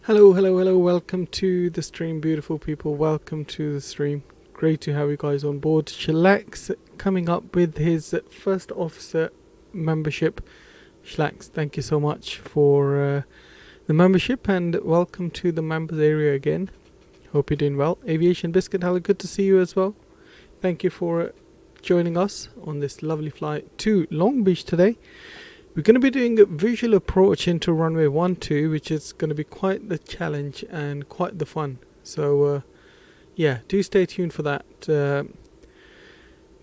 Hello, hello, hello, welcome to the stream, beautiful people, welcome to the stream. Great to have you guys on board. Shlax coming up with his first officer membership. Shlax, thank you so much for the membership and welcome to the members area again. Hope you're doing well. Aviation Biscuit, hello, good to see you as well. Thank you for joining us on this lovely flight to Long Beach today. We're going to be doing a visual approach into runway 12, which is going to be quite the challenge and quite the fun. So, yeah, do stay tuned for that.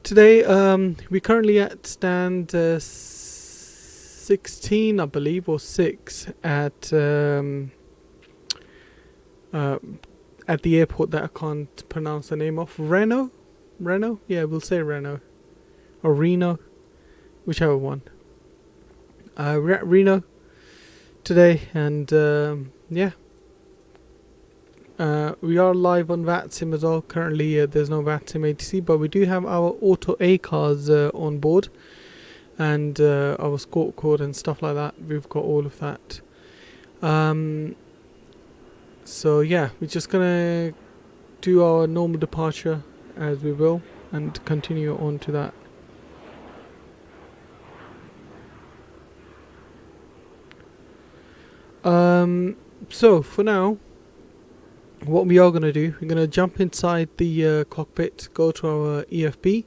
Today, we're currently at stand 16, I believe, or 6 at the airport that I can't pronounce the name of. Reno? Yeah, we'll say Reno. Or Reno, whichever one. We're at Reno today, and yeah, we are live on VATSIM as well. Currently, there's no VATSIM ATC, but we do have our auto A cars on board, and our score code and stuff like that. We've got all of that. So yeah, we're just gonna do our normal departure as we will, and continue on to that. So for now, what we are going to do, we're going to jump inside the cockpit, go to our EFB,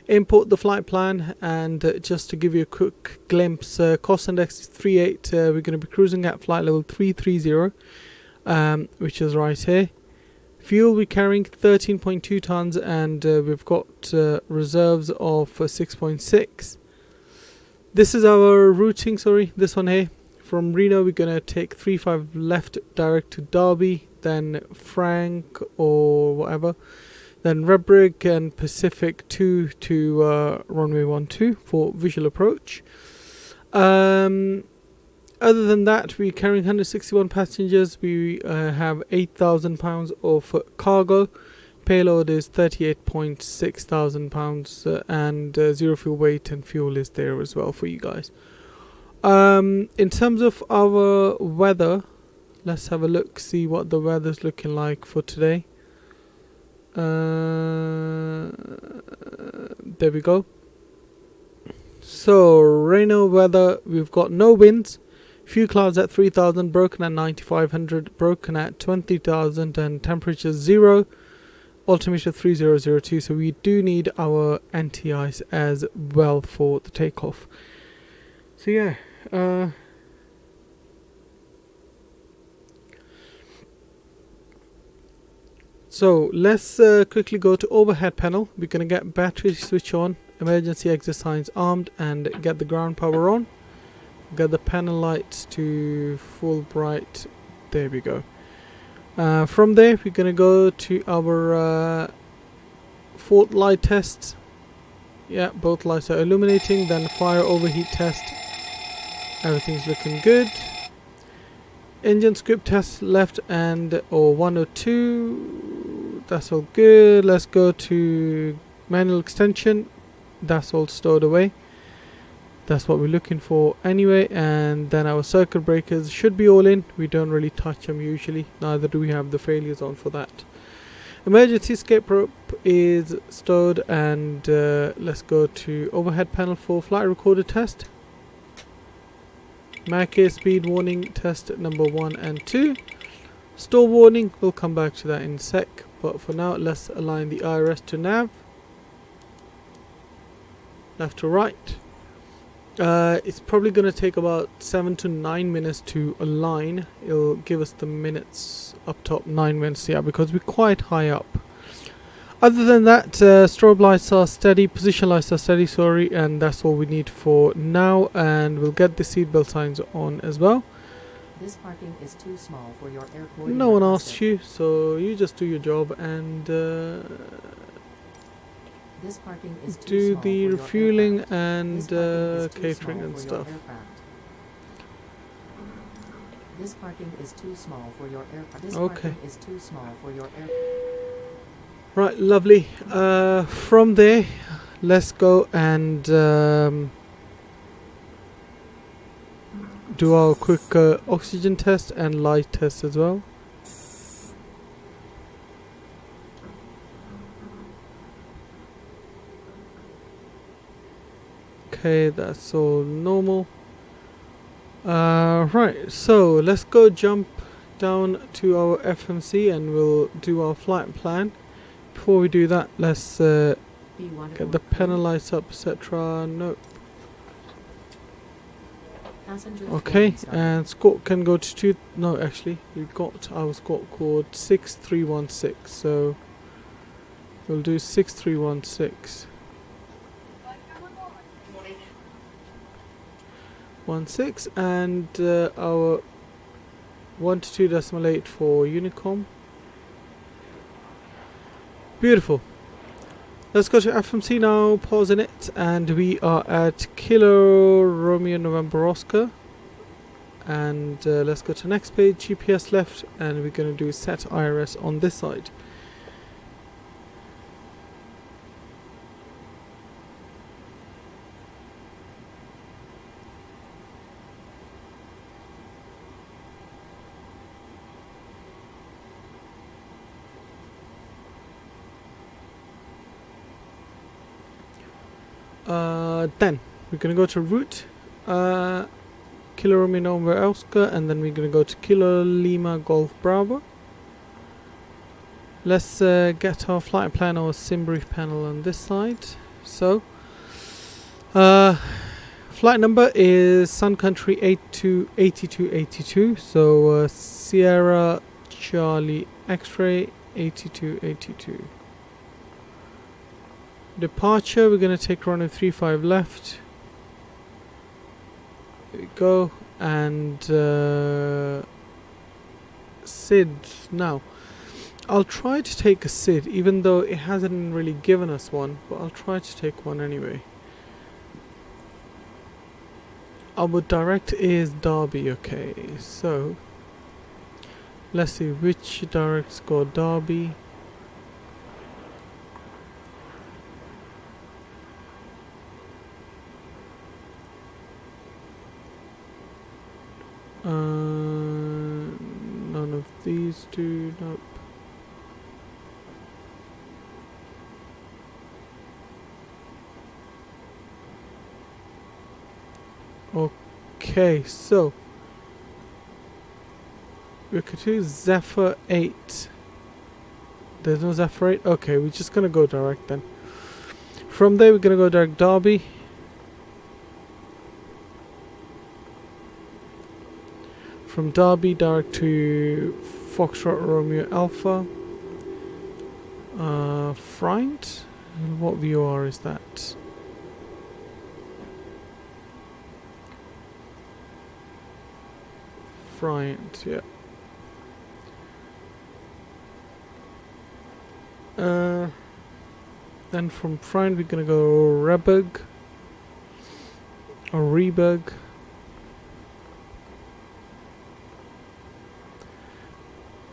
import the flight plan, and just to give you a quick glimpse, cost index is 38. We're going to be cruising at flight level 330, which is right here. Fuel we're carrying 13.2 tons, and we've got reserves of 6.6. This is our routing, this one here. From Reno, we're going to take 35 left direct to Derby, then Frank or whatever, then Redbrig and Pacific 2 to runway 12 for visual approach. Other than that, we're carrying 161 passengers. We have 8,000 pounds of cargo. Payload is 38.6 thousand pounds and zero fuel weight, and fuel is there as well for you guys. In terms of our weather, let's have a look, see what the weather's looking like for today. There we go. So Reno weather, we've got no winds, few clouds at 3,000, broken at 9,500, broken at 20,000, and temperature 0, altimeter 3002. So we do need our anti-ice as well for the takeoff. So yeah, so let's quickly go to overhead panel. We're gonna get battery switch on, emergency exit signs armed, and get the ground power on. Get the panel lights to full bright. There we go. From there, we're gonna go to our fault light test. Yeah, both lights are illuminating. Then fire overheat test. Everything's looking good. Engine script test left and or 102. That's all good. Let's go to manual extension. That's all stored away. That's what we're looking for anyway. And then our circuit breakers should be all in. We don't really touch them usually. Neither do we have the failures on for that. Emergency escape rope is stored, and let's go to overhead panel for flight recorder test. Mach speed warning test number 1 and 2. Stall warning, we'll come back to that in a sec, but for now let's align the IRS to nav. Left to right. It's probably going to take about 7 to 9 minutes to align. It'll give us the minutes up top, 9 minutes, yeah, because we're quite high up. Other than that, strobe lights are steady, position lights are steady, sorry, and that's all we need for now. And we'll get the seatbelt signs on as well. This parking is too small for your airport. No one asked you, so you just do your job and this parking is too do small the for refueling your and catering and for stuff. This parking is too small for your aircraft. This Okay. parking is too small for your air. Right, lovely. From there, let's go and do our quick oxygen test and light test as well. Okay, that's all normal. Right, so let's go jump down to our FMC and we'll do our flight plan. Before we do that, let's get the panel lights up, etc. No. Okay, and squawk can go to 2. No, actually, we got our squawk code 6316. So we'll do 6316. 16 and our 122.8 for Unicom. Beautiful. Let's go to FMC now, pausing it, and we are at Kilo Romeo November Oscar. And let's go to next page, GPS left, and we're going to do set IRS on this side. Then we're going to go to route Kilo Romeo November Oscar, and then we're going to go to Kilo Lima Golf Bravo. Let's get our flight plan or sim brief panel on this side. So flight number is Sun Country 8282. So Sierra Charlie X-ray 8282. Departure, we're going to take runway 35 left. There we go. And SID. Now, I'll try to take a SID, even though it hasn't really given us one, but I'll try to take one anyway. Our direct is Derby. Okay, so let's see which directs go Derby. None of these do. Nope. Okay, so we could do Zephyr 8. There's no Zephyr 8? Okay, we're just gonna go direct then. From there we're gonna go direct Derby. From Derby direct to Foxtrot Romeo Alpha. Friant? What VOR is that? Friant, yeah. Then from Friant we're gonna go Rebug or Rebug.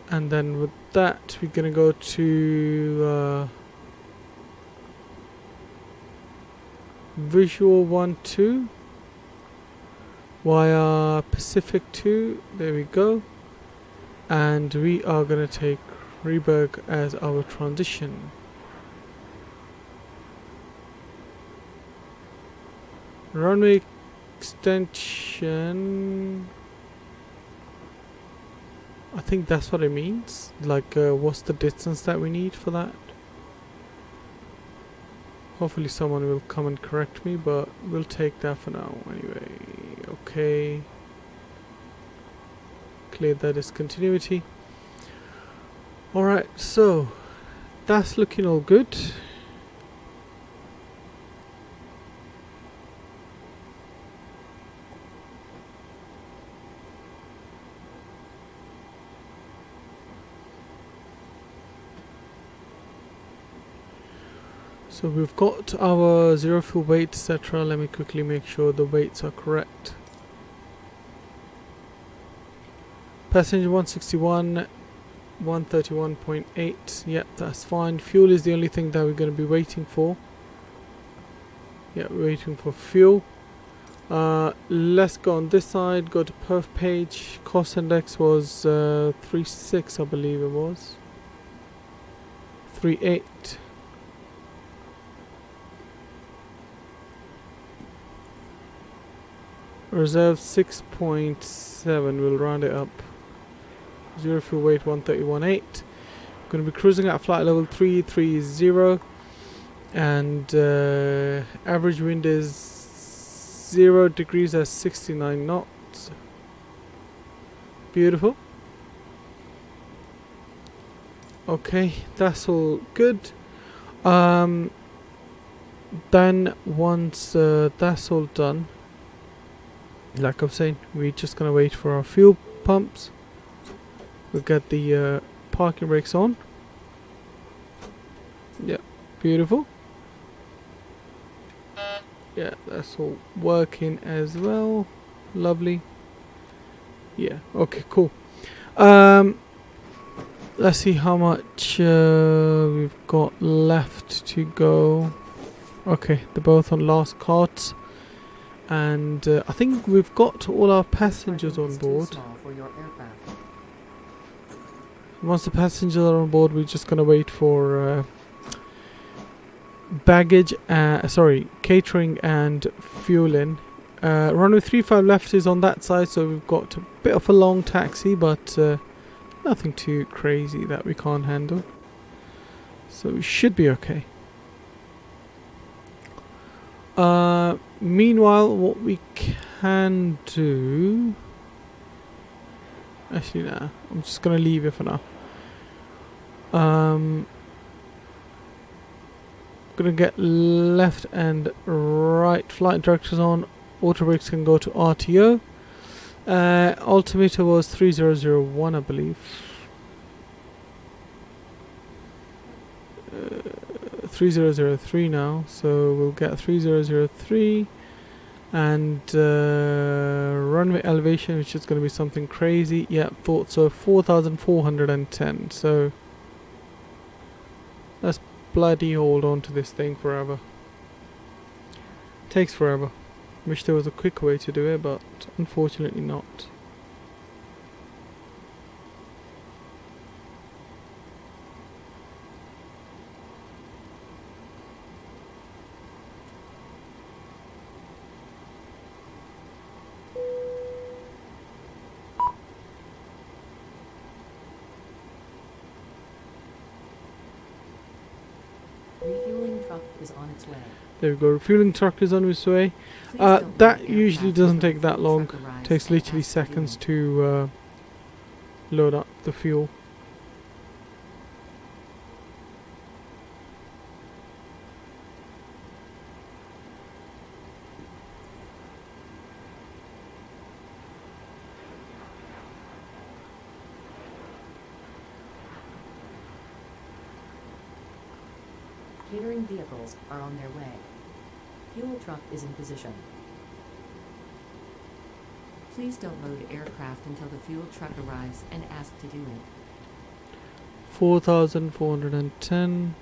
And then with that we're gonna go to Visual 1-2 via Pacific 2. There we go. And we are gonna take Rebug as our transition. Runway extension, I think that's what it means. Like what's the distance that we need for that? Hopefully someone will come and correct me, but we'll take that for now anyway. Okay, clear that discontinuity. Alright, so that's looking all good. So we've got our zero fuel weight, etc. Let me quickly make sure the weights are correct. Passenger 161, 131.8. Yep, that's fine. Fuel is the only thing that we're going to be waiting for. Yeah, we're waiting for fuel. Let's go on this side, go to perf page. Cost index was 36, I believe it was. 38. Reserve 6.7, we'll round it up. Zero fuel weight 131.8. Going to be cruising at flight level 330, and average wind is 0 degrees at 69 knots. Beautiful. Okay, that's all good. Then once that's all done, like I'm saying, we're just gonna wait for our fuel pumps. We'll get the parking brakes on. Yeah, beautiful. Yeah, that's all working as well. Lovely. Yeah, okay, cool. Let's see how much we've got left to go. Okay, they're both on last carts. And I think we've got all our passengers on board. Once the passengers are on board, we're just gonna wait for baggage, catering and fueling. Runway 35 left is on that side, so we've got a bit of a long taxi, but nothing too crazy that we can't handle. So we should be okay. Meanwhile, what we can do... Actually, nah. I'm just gonna leave it for now. Gonna get left and right flight directors on. Auto brakes can go to RTO. Altimeter was 3001, I believe. 3003 now, so we'll get 3003, and runway elevation, which is going to be something crazy. Yeah, thought so. 4,410. So let's bloody hold on to this thing forever. Takes forever. Wish there was a quick way to do it, but unfortunately not. Refueling truck is on its way. There we go. Refueling truck is on its way. That usually doesn't take that long. Takes literally seconds to load up the fuel. Catering vehicles are on their way. Fuel truck is in position. Please don't load aircraft until the fuel truck arrives and ask to do it. 4,410.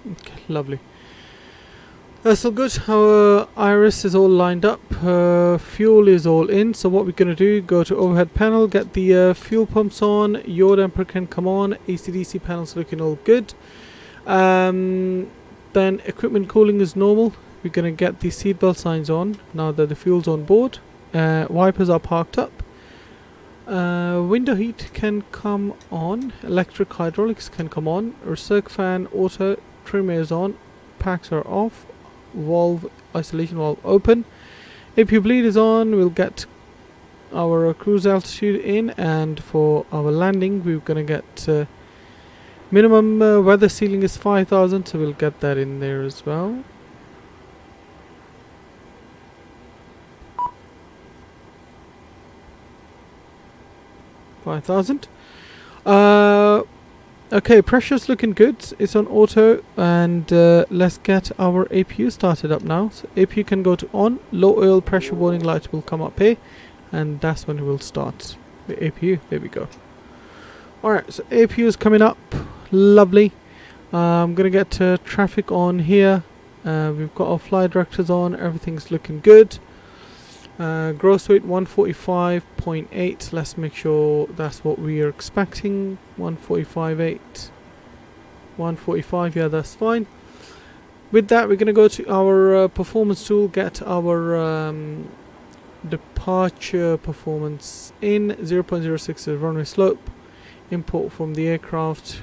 Okay, lovely. That's all good. Our iris is all lined up. Fuel is all in. So what we're going to do, go to overhead panel, get the fuel pumps on. Yaw damper can come on. AC/DC panels looking all good. Then equipment cooling is normal. We're going to get the seatbelt signs on now that the fuel's on board. Wipers are parked up. Window heat can come on. Electric hydraulics can come on. Recirc fan auto trim is on. Packs are off. Valve isolation valve open. APU bleed is on. We'll get our cruise altitude in, and for our landing we're gonna get minimum weather ceiling is 5,000, so we'll get that in there as well. $5,000. Uh, okay, pressure's looking good. It's on auto, and let's get our APU started up now. So APU can go to on. Low oil pressure warning light will come up here, and that's when it will start. The APU. There we go. Alright, so APU is coming up. Lovely. I'm gonna get traffic on here. We've got our flight directors on. Everything's looking good. Gross weight 145.8. Let's make sure that's what we are expecting. 145.8. 145. Yeah, that's fine. With that, we're gonna go to our performance tool. Get our departure performance in 0.06 is runway slope. Import from the aircraft.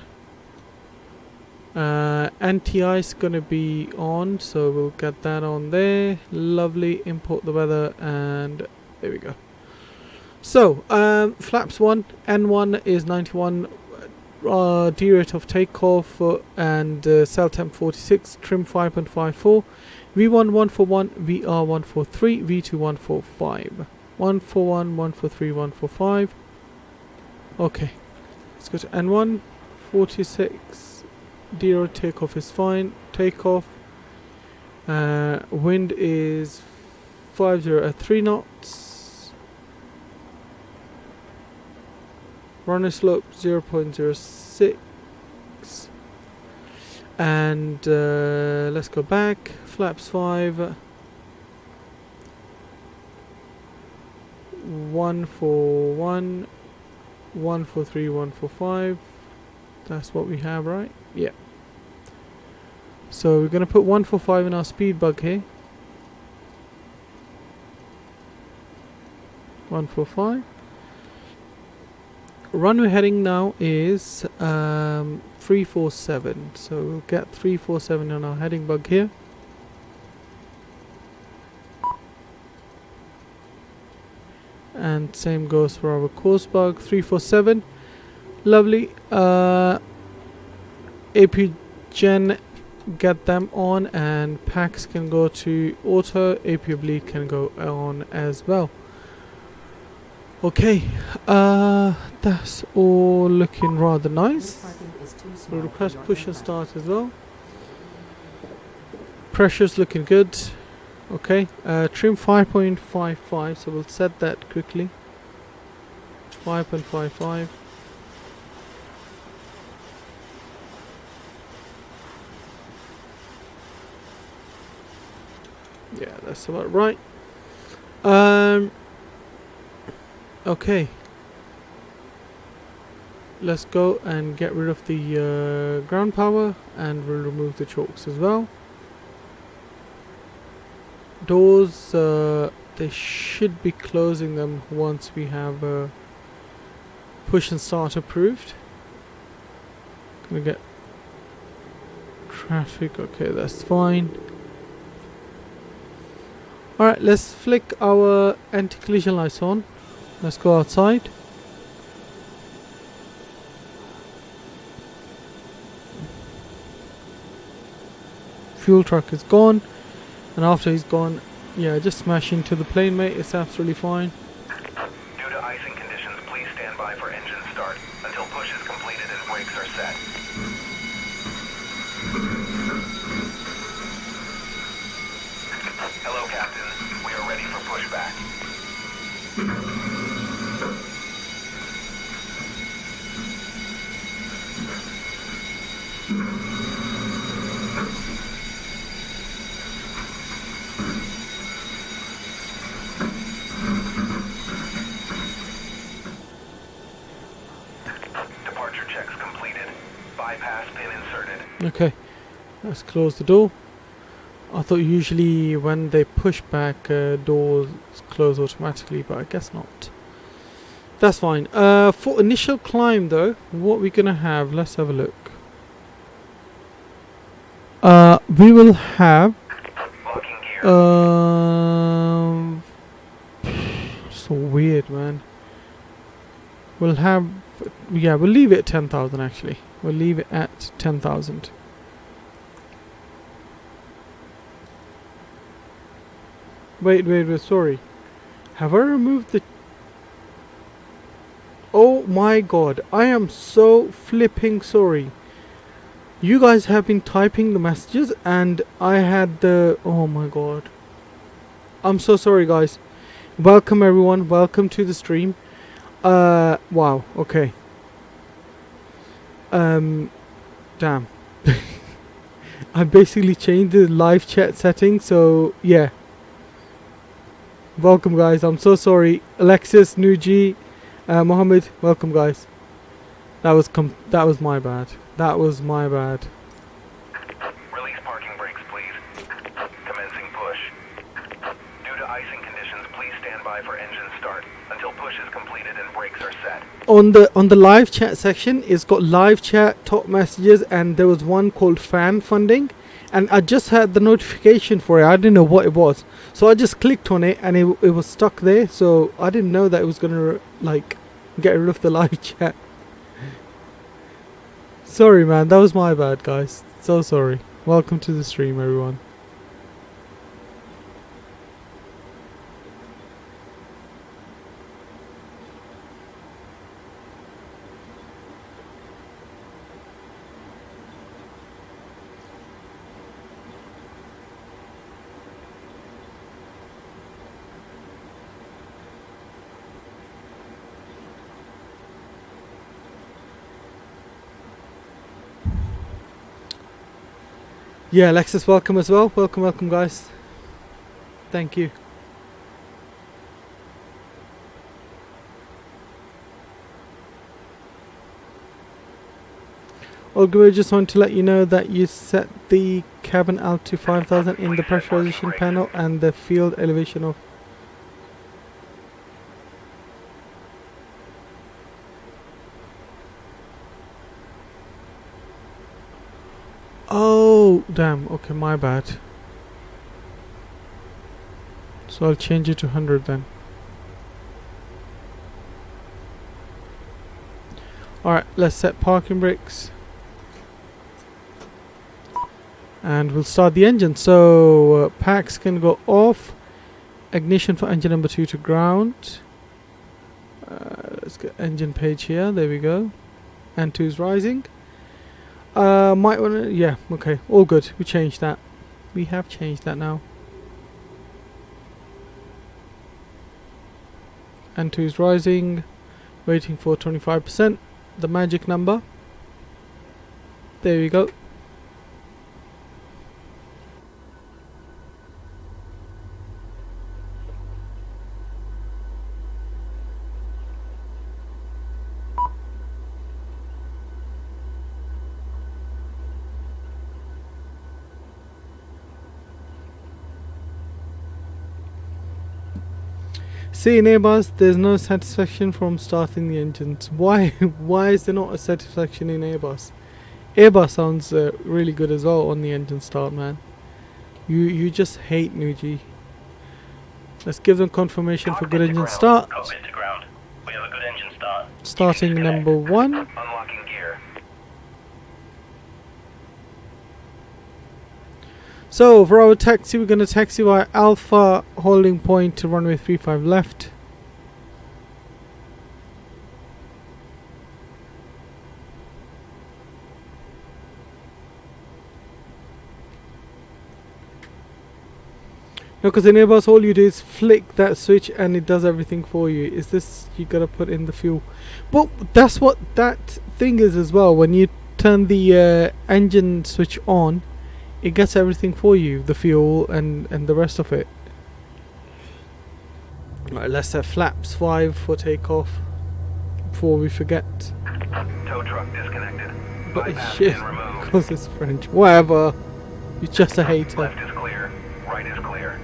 Anti-ice is gonna be on, so we'll get that on there. Lovely. Import the weather, and there we go. So flaps 1, N1 is 91, D rate of takeoff, and cell temp 46, trim 5.54, V1 141, VR 143, V2 145, 141, 143, 145. Okay, let's go to N1 46. D rate takeoff is fine. Takeoff. Wind is 50 at 3 knots. Runway slope 0.06. And let's go back. Flaps 5. 141, 143, 145. That's what we have, right? Yeah. So we're going to put 145 in our speed bug here. 145. Runway heading now is 347. So we'll get 347 on our heading bug here. And same goes for our course bug, 347. Lovely. AP Gen, get them on, and packs can go to auto. AP bleed can go on as well. Okay, that's all looking rather nice. We'll request push and start as well. Pressure's looking good. Okay, trim 5.55, so we'll set that quickly. 5.55. Yeah, that's about right. Okay. Let's go and get rid of the ground power, and we'll remove the chokes as well. Doors, they should be closing them once we have push and start approved. Gonna get traffic. Okay, that's fine. Alright, let's flick our anti-collision lights on. Let's go outside. Fuel truck is gone. And after he's gone, yeah, just smash into the plane, mate. It's absolutely fine. Due to icing conditions, please stand by for engine start until push is completed and brakes are set. Hello, Captain. We are ready for pushback. Departure checks completed. Bypass pin inserted. Okay, let's close the door. I thought usually when they push back, doors close automatically, but I guess not. That's fine. For initial climb though, what we're gonna have, let's have a look. We will have Locking gear. so weird, man. We'll have, yeah, we'll leave it at 10,000 actually. We'll leave it at 10,000. Wait, sorry. Have I removed the... Oh my god, I am so flipping sorry. You guys have been typing the messages and I had the... Oh my god. I'm so sorry guys. Welcome everyone, welcome to the stream. Wow, okay. Damn. I basically changed the live chat setting, so yeah. Welcome guys, I'm so sorry. Alexis, Nuji, Mohammed, welcome guys. That was my bad. That was my bad. Release parking brakes, please. Commencing push. Due to icing conditions, please stand by for engine start until push is completed and brakes are set. On the live chat section, it's got live chat, top messages, and there was one called fan funding, and I just had the notification for it. I didn't know what it was, so I just clicked on it, and it was stuck there. So I didn't know that it was gonna like get rid of the live chat. Sorry, man, that was my bad, guys. So sorry. Welcome to the stream, everyone. Yeah, Alexis, welcome as well. Welcome, guys. Thank you. Olga, just want to let you know that you set the cabin out to 5000 in the pressurization panel and the field elevation of... Oh, damn. Okay, my bad. So I'll change it to 100 then. Alright, let's set parking brakes. And we'll start the engine. So packs can go off. Ignition for engine number 2 to ground. Let's get engine page here. There we go. M.2 is rising. Might wanna... Yeah, okay. All good. We changed that. We have changed that now. M.2 is rising. Waiting for 25%. The magic number. There we go. See, in Airbus, there's no satisfaction from starting the engines. Why? Why is there not a satisfaction in Airbus? Airbus sounds really good as well on the engine start, man. You just hate Nuji. Let's give them confirmation for good engine start. Cockpit to ground. We have a good engine start. Starting number 1. Unlocking gear. So for our taxi, we're going to taxi by Alpha holding point to runway 35 left. No, because in Airbus all you do is flick that switch and it does everything for you. Is this, you gotta put in the fuel. But that's what that thing is as well. When you turn the engine switch on, it gets everything for you, the fuel and the rest of it. Alright, let's set flaps 5 for takeoff before we forget. Tow truck disconnected. But Bypass shit, pin removed. because it's French. Whatever. You're just a hater. Left is clear. Right is clear.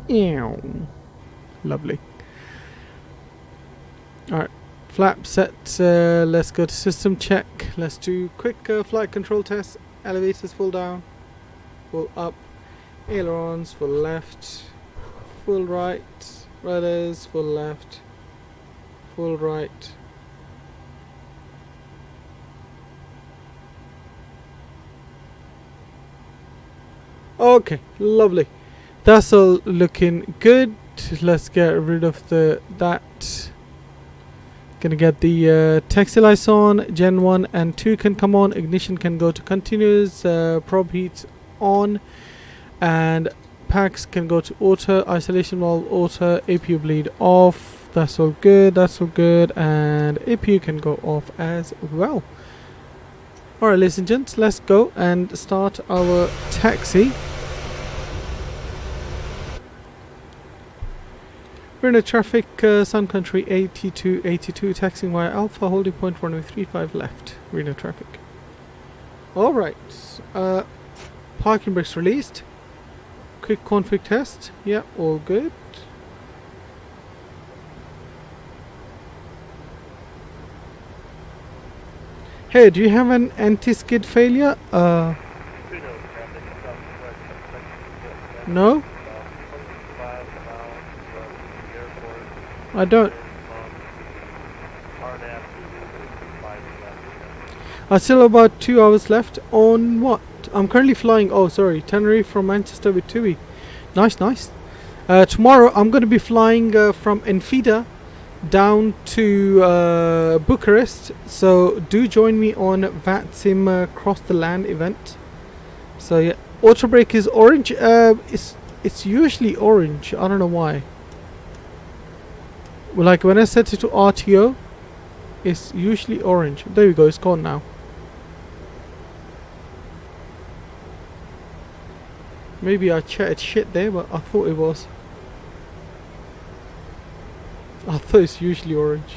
Ew. Lovely. Alright, flap set. Let's go to system check. Let's do quick flight control test. Elevators full down, full up, ailerons full left, full right, rudders full left, full right, Okay, lovely. That's all looking good. Let's get rid of that. Gonna get the textile lights on. Gen 1 and 2 can come on. Ignition can go to continuous. Probe heat on. And packs can go to auto. Isolation valve auto. APU bleed off. That's all good. That's all good. And APU can go off as well. Alright, ladies and gents, let's go and start our taxi. We're in a traffic, Sun Country 8282, taxiing via Alpha, holding point runway 35 left. We're in a traffic. Alright, parking brakes released. Quick config test. Yeah, all good. Hey, do you have an anti-skid failure? No? I don't. I still have about 2 hours left on what? I'm currently flying, oh sorry, Tenerife from Manchester with TUI. Nice, nice. Tomorrow I'm going to be flying from Enfida down to Bucharest, so do join me on VATSIM Cross the Land event. So yeah, auto brake is orange. It's usually orange. I don't know why. Well, like when I set it to RTO, it's usually orange. There we go. It's gone now. Maybe I chatted shit there, but I thought it was. I thought it's usually orange.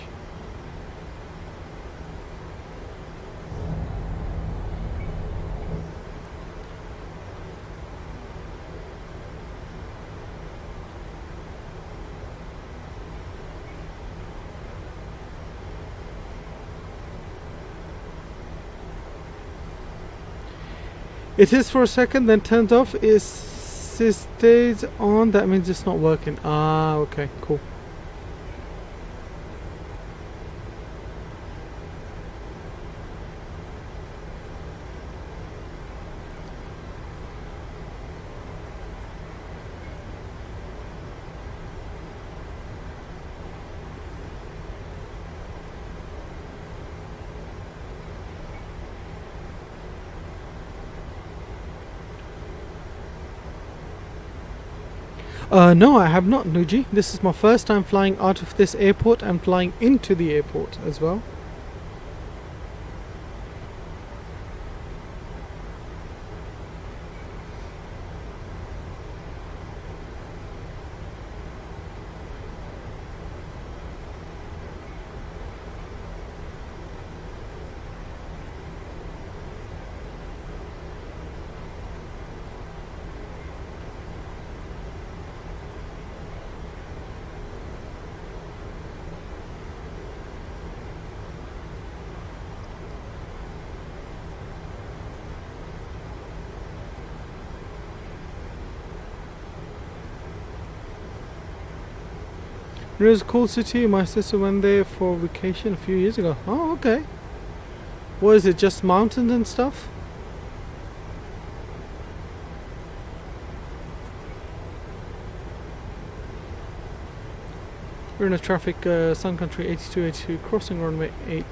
It is for a second, then turns off. It stays on. That means it's not working. Ah, okay, cool. No, I have not, Nuji. This is my first time flying out of this airport and flying into the airport as well. It was a cool city. My sister went there for vacation a few years ago. Oh, okay. What is it, just mountains and stuff? We're in a traffic, Sun Country 8282, crossing runway 8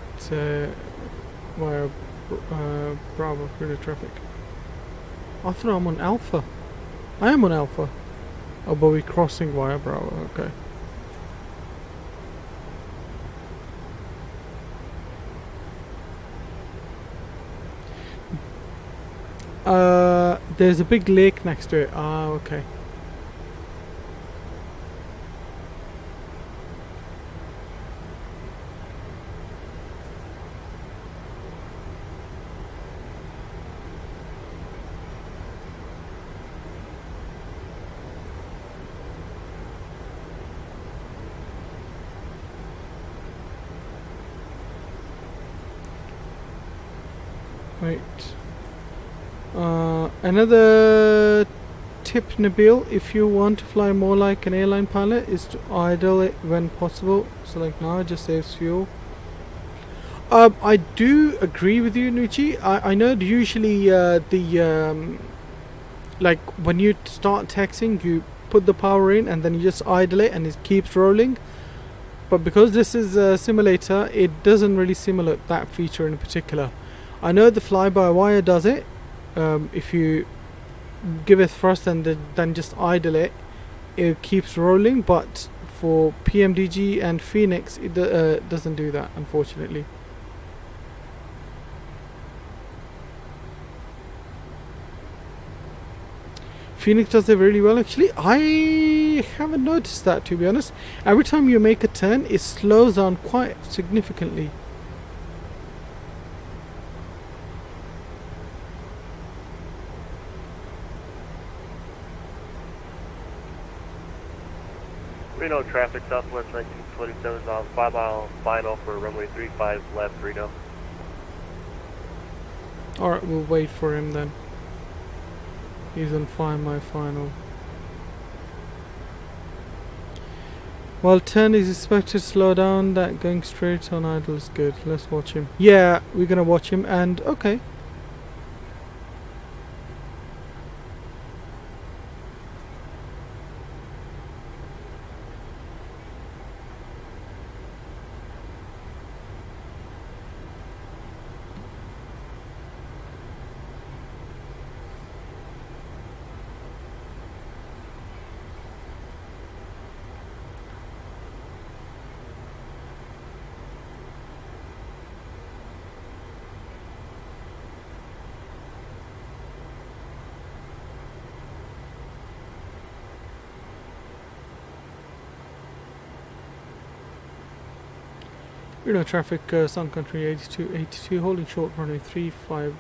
via Bravo. We're in a traffic. I thought I'm on Alpha. I am on Alpha. Oh, but we're crossing via Bravo, okay. There's a big lake next to it. Ah, okay. Wait. Another tip, Nabil, if you want to fly more like an airline pilot, is to idle it when possible. So like now it just saves fuel. I do agree with you, Nucci. I know usually the like when you start texting, you put the power in and then you just idle it and it keeps rolling. But because this is a simulator, it doesn't really simulate that feature in particular. I know the fly-by-wire does it. If you give it thrust and then just idle it, it keeps rolling. But for PMDG and Phoenix, it doesn't do that, unfortunately. Phoenix does it really well, actually. I haven't noticed that, to be honest. Every time you make a turn, it slows down quite significantly. Reno traffic southwest 1927 on 5 mile final for runway 35 left Reno. Alright, we'll wait for him then. He's on 5 mile final. While 10 is expected to slow down, that going straight on idle is good. Let's watch him. Yeah, we're gonna watch him and okay. Reno traffic, Sun Country 82, holding short runway 35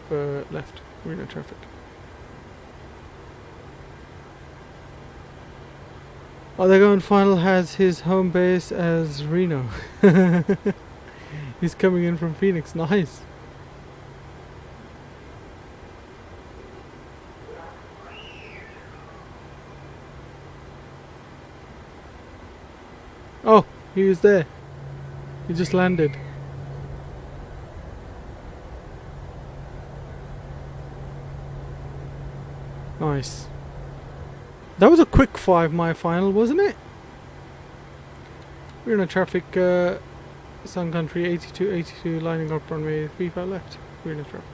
left. Reno traffic. Other going final has his home base as Reno. He's coming in from Phoenix. Nice. Oh, he was there. He just landed. Nice. That was a quick 5 mile final, wasn't it? We're in a traffic, Sun Country 82, lining up runway 35 left. We're in a traffic.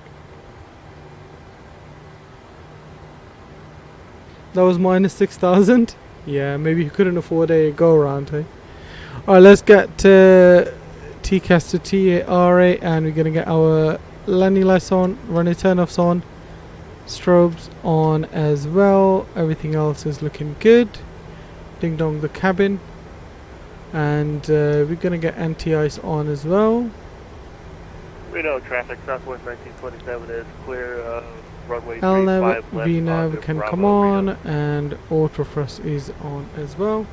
That was minus 6,000. Yeah, maybe you couldn't afford a go around, hey? Alright, let's get TCAS to TRA and we're gonna get our landing lights on, runway turn-offs on, strobes on as well. Everything else is looking good. Ding dong the cabin. And we're gonna get anti-ice on as well. Reno traffic southwest 1927 is clear of runway LNAV, 35 left. VNAV can Bravo, come on, Reno. and auto thrust is on as well.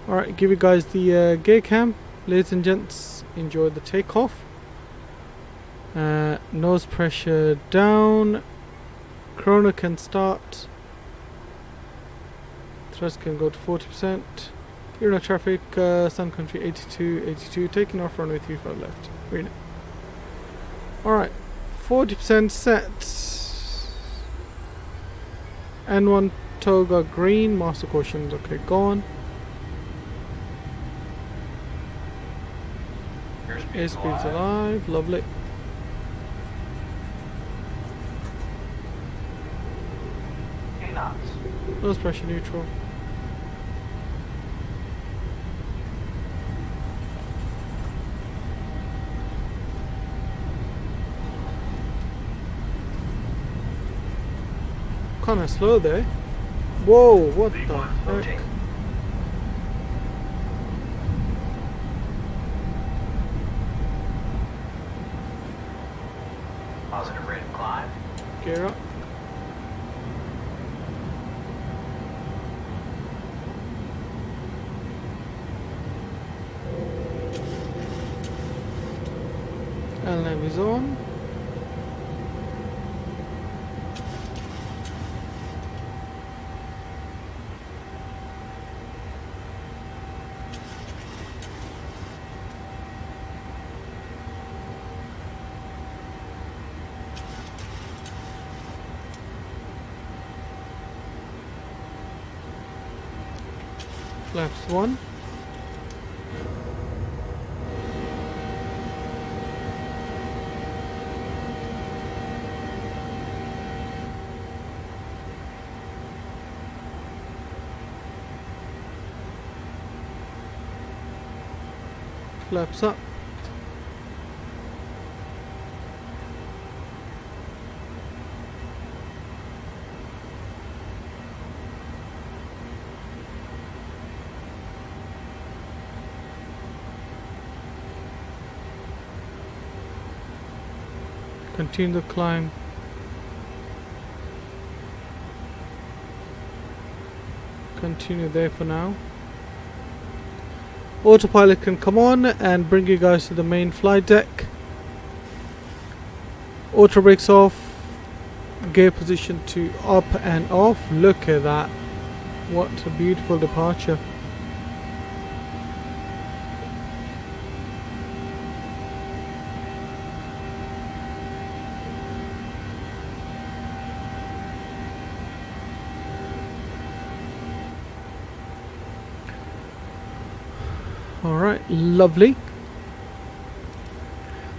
Alright, give you guys the gear cam. Ladies and gents, enjoy the takeoff. Nose pressure down. Chrono can start. Thrust can go to 40%. Reno traffic, Sun Country 82, taking off runway 35 left. Reno. Alright, 40% set. N1 toga green, master cautions, okay, gone. Airspeed's alive, lovely. Nose pressure neutral. Kinda slow there. Whoa, what the heck? Positive rate of climb. Gear up. LNAV is on. Flaps 1. Flaps up. Continue the climb. Continue there for now. Autopilot can come on and bring you guys to the main flight deck. Auto brakes off. Gear position to up and off. Look at that. What a beautiful departure. Alright, lovely.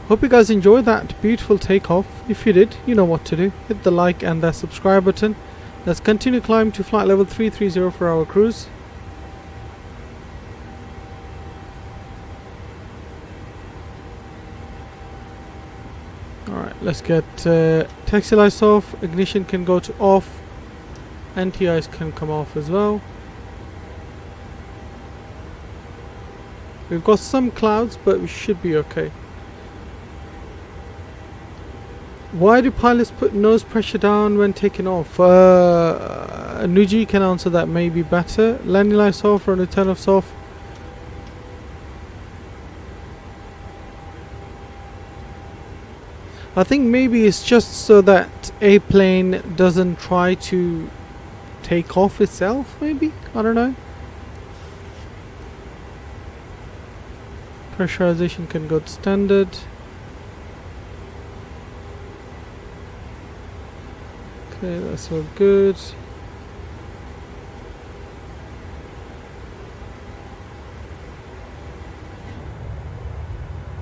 Hope you guys enjoyed that beautiful takeoff. If you did, you know what to do. Hit the like and that subscribe button. Let's continue climb to flight level 330 for our cruise. Alright, let's get taxi lights off. Ignition can go to off. Anti-ice can come off as well. We've got some clouds, but we should be okay. Why do pilots put nose pressure down when taking off? Nuji can answer that maybe better. Landing lights off or turn offs off. I think maybe it's just so that a plane doesn't try to take off itself, maybe? I don't know. Pressurization can go to standard. Okay, that's all good.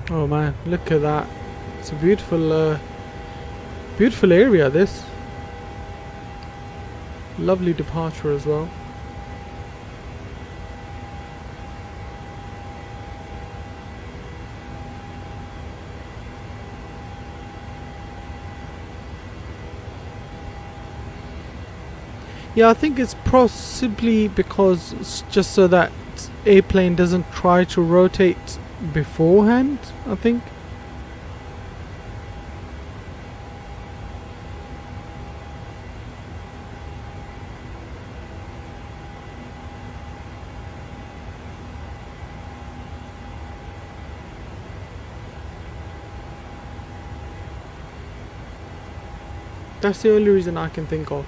Oh man, look at that. It's a beautiful beautiful area, this. Lovely departure as well. Yeah, I think it's possibly because it's just so that airplane doesn't try to rotate beforehand, I think. That's the only reason I can think of.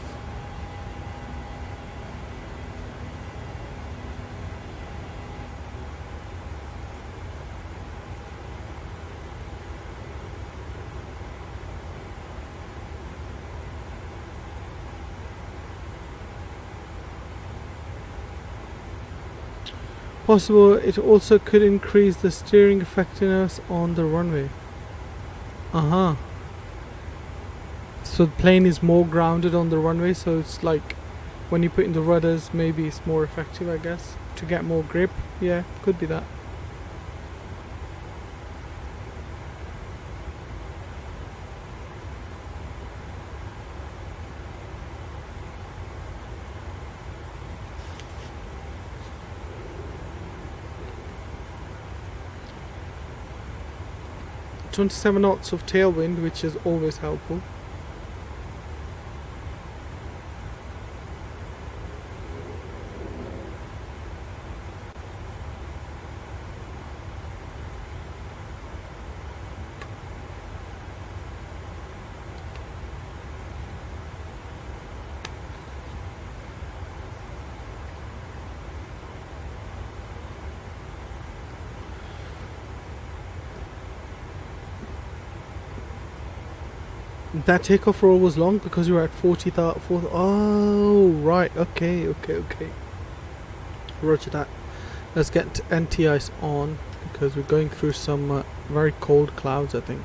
Possible it also could increase the steering effectiveness on the runway. So the plane is more grounded on the runway, so it's like when you put in the rudders, maybe it's more effective, I guess, to get more grip. Yeah, could be that. .27 knots of tailwind, which is always helpful. That takeoff roll was long because you were at 40,000. Oh, right. Okay. Roger that. Let's get anti-ice on because we're going through some very cold clouds, I think.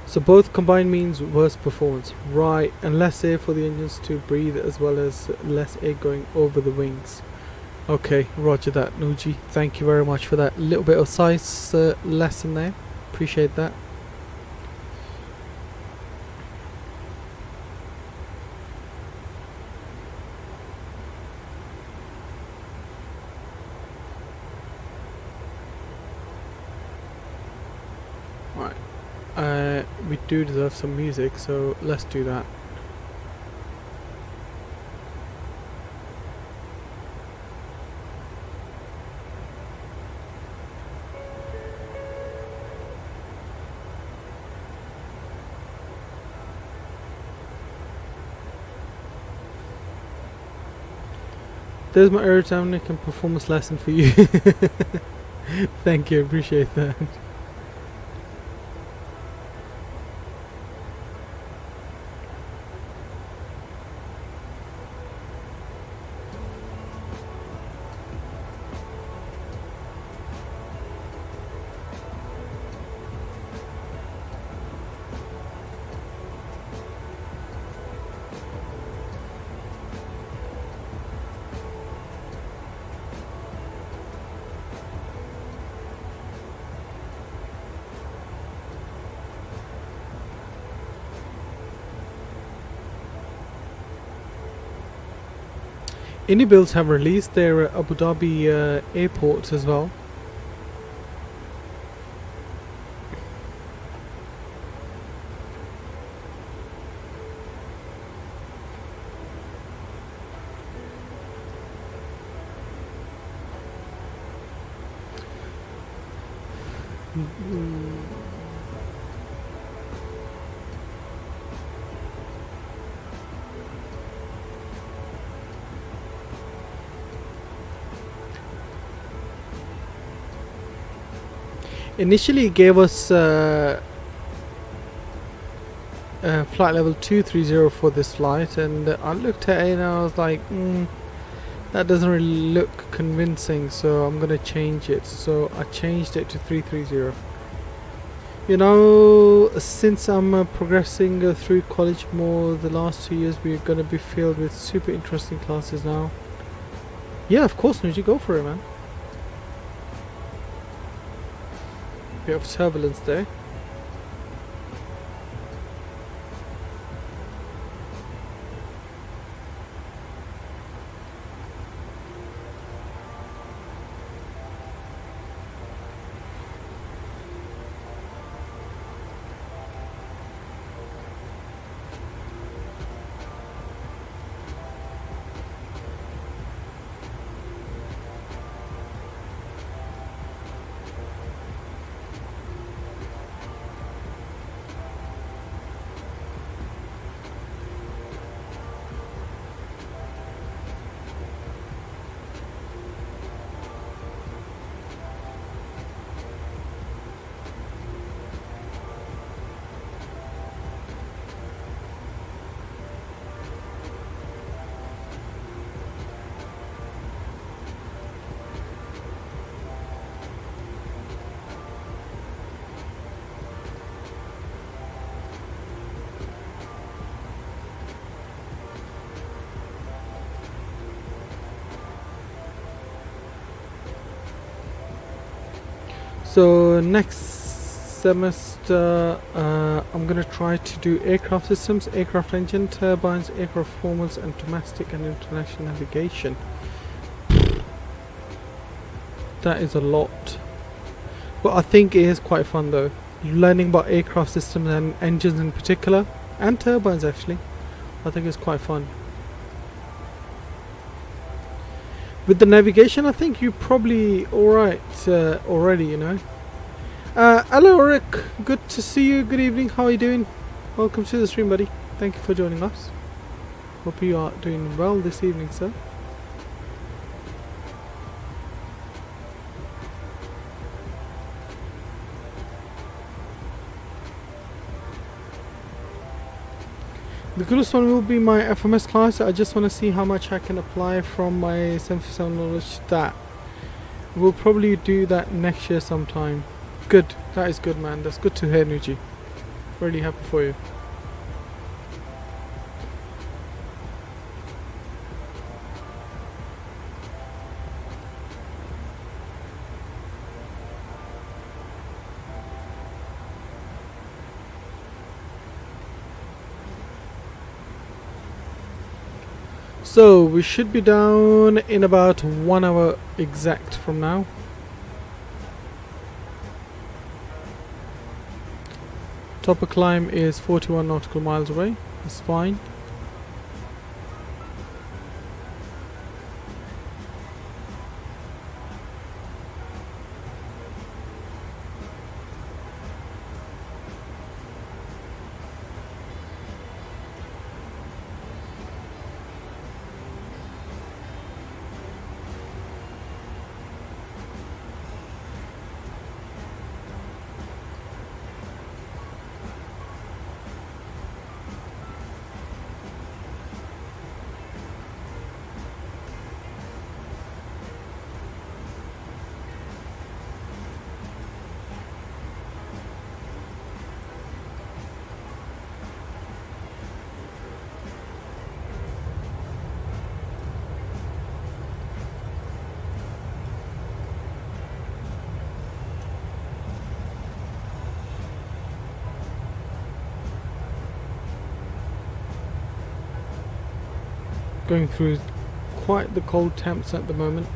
So both combined means worse performance, right? And less air for the engines to breathe, as well as less air going over the wings. Okay, roger that, Nuji. Thank you very much for that little bit of science lesson there. Appreciate that. Right, we do deserve some music, so let's do that. There's my aerodynamic and performance lesson for you. Thank you, appreciate that. Indie Builds have released their Abu Dhabi airports as well. Initially it gave us flight level 230 for this flight, and I looked at it and I was like, that doesn't really look convincing, so I'm gonna change it. So I changed it to 330. You know, since I'm progressing through college more the last 2 years, we're gonna be filled with super interesting classes now. Yeah, of course, Nuji, go for it, man. Bit of turbulence there. So next semester I'm gonna try to do aircraft systems, aircraft engine, turbines, aircraft performance, and domestic and international navigation. That is a lot, but I think it is quite fun though, learning about aircraft systems and engines in particular, and turbines actually. I think it's quite fun. With the navigation, I think you're probably alright already, you know. Hello Rick, good to see you, good evening, how are you doing? Welcome to the stream, buddy. Thank you for joining us. Hope you are doing well this evening, sir. The coolest one will be my FMS class. I just want to see how much I can apply from my 757 knowledge. That we'll probably do that next year sometime. Good, that is good, man. That's good to hear, Nuji. Really happy for you. So we should be down in about 1 hour exact from now. Topper climb is 41 nautical miles away. It's fine. Going through quite the cold temps at the moment.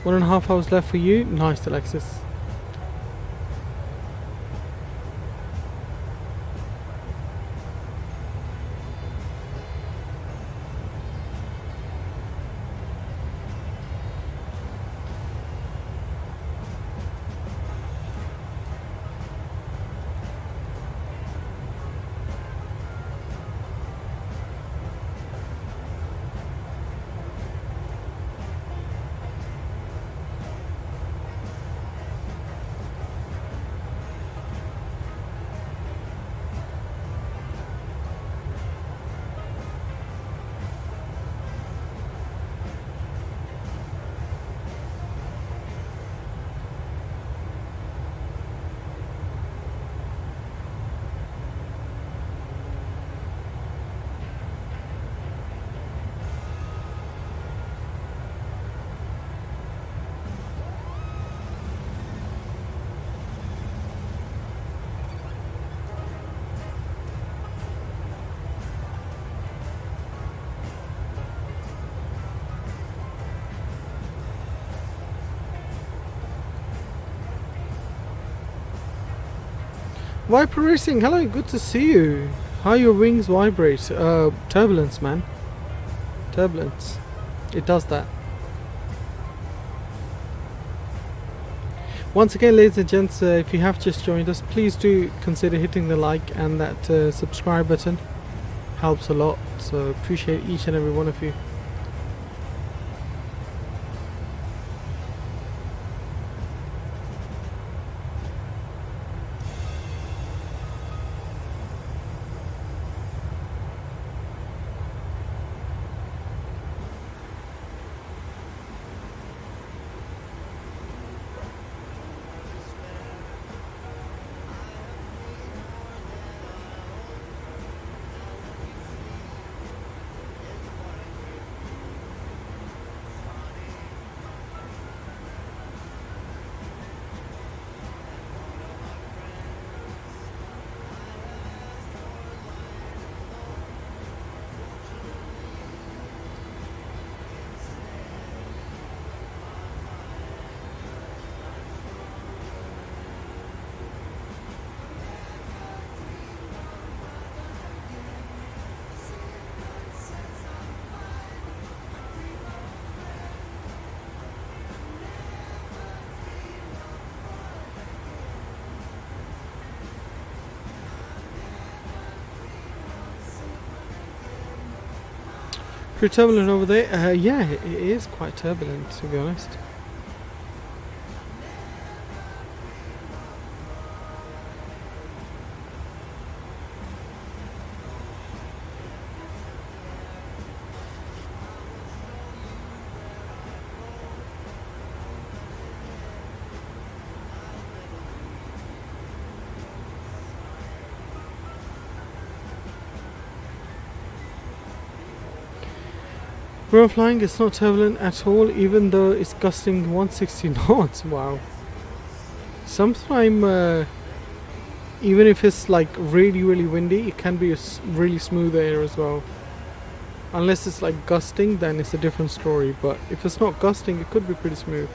One and a half hours left for you. Nice, Alexis. Viper Racing, hello, good to see you. How your wings vibrate? Turbulence, man. Turbulence. It does that. Once again, ladies and gents, if you have just joined us, please do consider hitting the like and that subscribe button. Helps a lot, so appreciate each and every one of you. Pretty turbulent over there. Yeah, it is quite turbulent, to be honest. We're flying, it's not turbulent at all, even though it's gusting 160 knots. Wow. Sometimes, even if it's like really, really windy, it can be a really smooth air as well. Unless it's like gusting, then it's a different story. But if it's not gusting, it could be pretty smooth.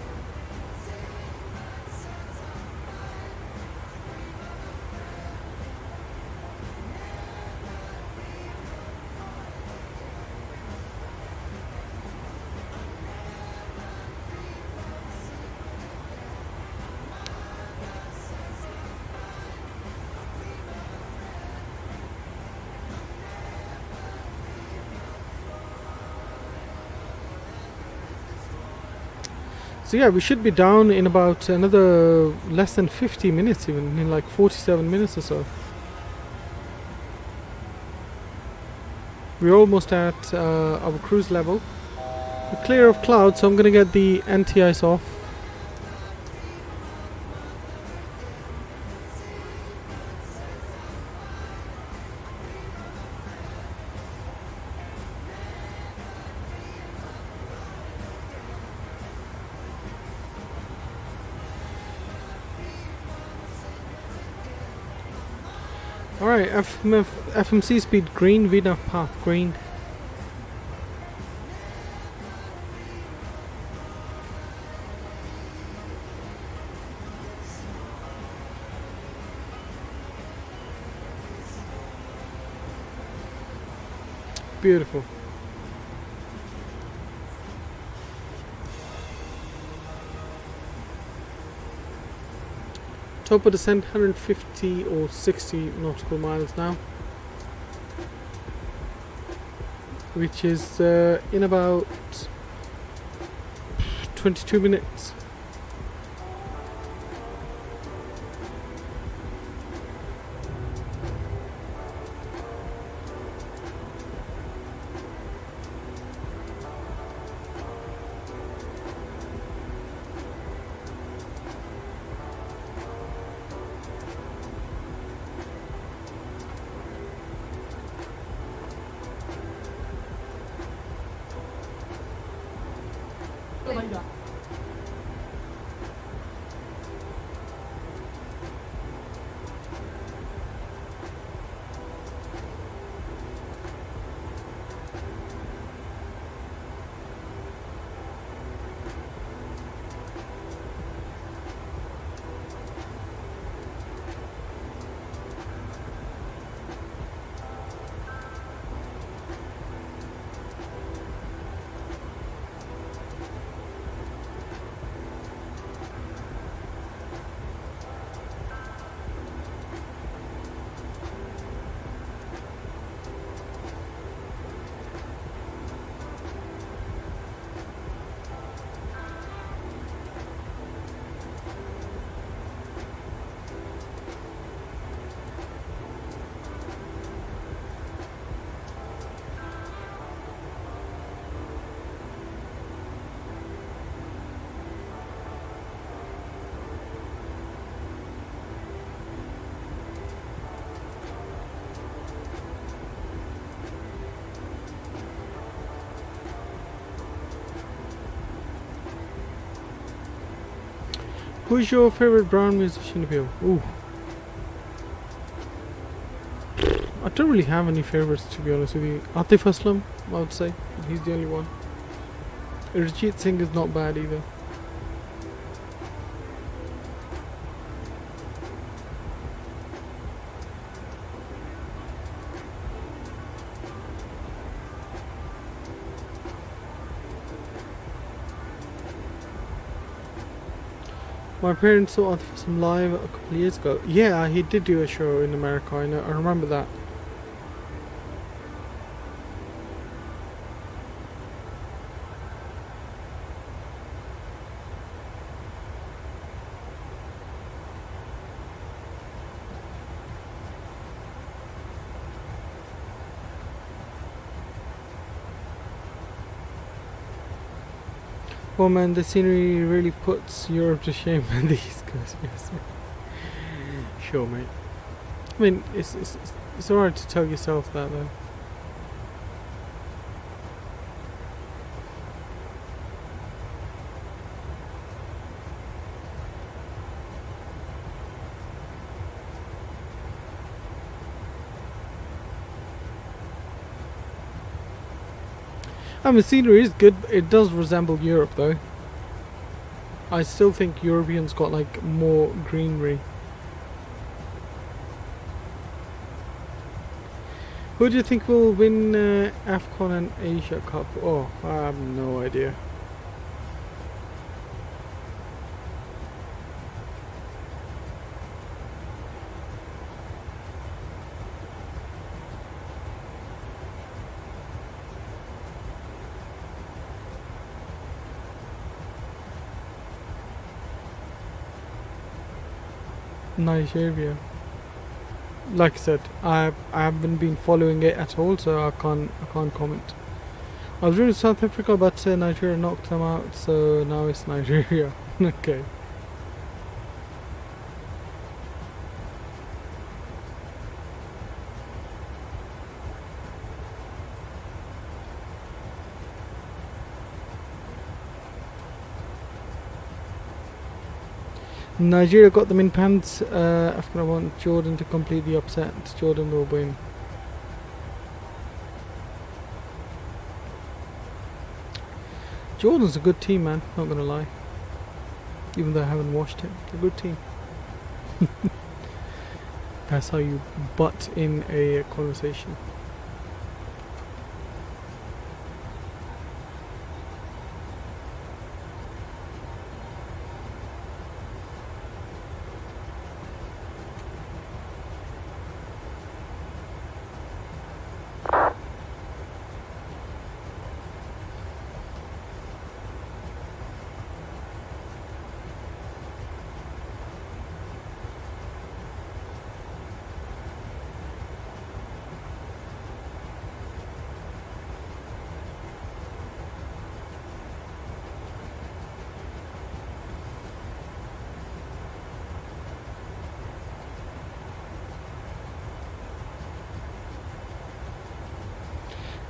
So yeah, we should be down in about another less than 50 minutes, even in like 47 minutes or so. We're almost at our cruise level. We're clear of clouds, so I'm gonna get the anti-ice off. Alright, FMC speed green, VNAV path green. Beautiful. Top of descent 150 or 60 nautical miles now, which is in about 22 minutes. Who's your favorite brown musician, Bill? Ooh. I don't really have any favorites, to be honest with you. Atif Aslam, I would say. He's the only one. Arjit Singh is not bad either. My parents saw Atif Aslam live a couple of years ago. Yeah, he did do a show in America. I remember that. Oh man, the scenery really puts Europe to shame on the East Coast. Yes. Sure, mate. I mean, it's alright to tell yourself that, though. I mean, scenery is good. It does resemble Europe, though. I still think Europeans got like more greenery. Who do you think will win AFCON and Asia Cup? Oh, I have no idea. Nigeria. Like I said, I haven't been following it at all, so I can't comment. I was rooting South Africa, but Nigeria knocked them out, so now it's Nigeria. Okay. Nigeria got them in pants. After I want Jordan to complete the upset. Jordan will win. Jordan's a good team, man. Not gonna lie. Even though I haven't watched it, it's a good team. That's how you butt in a conversation.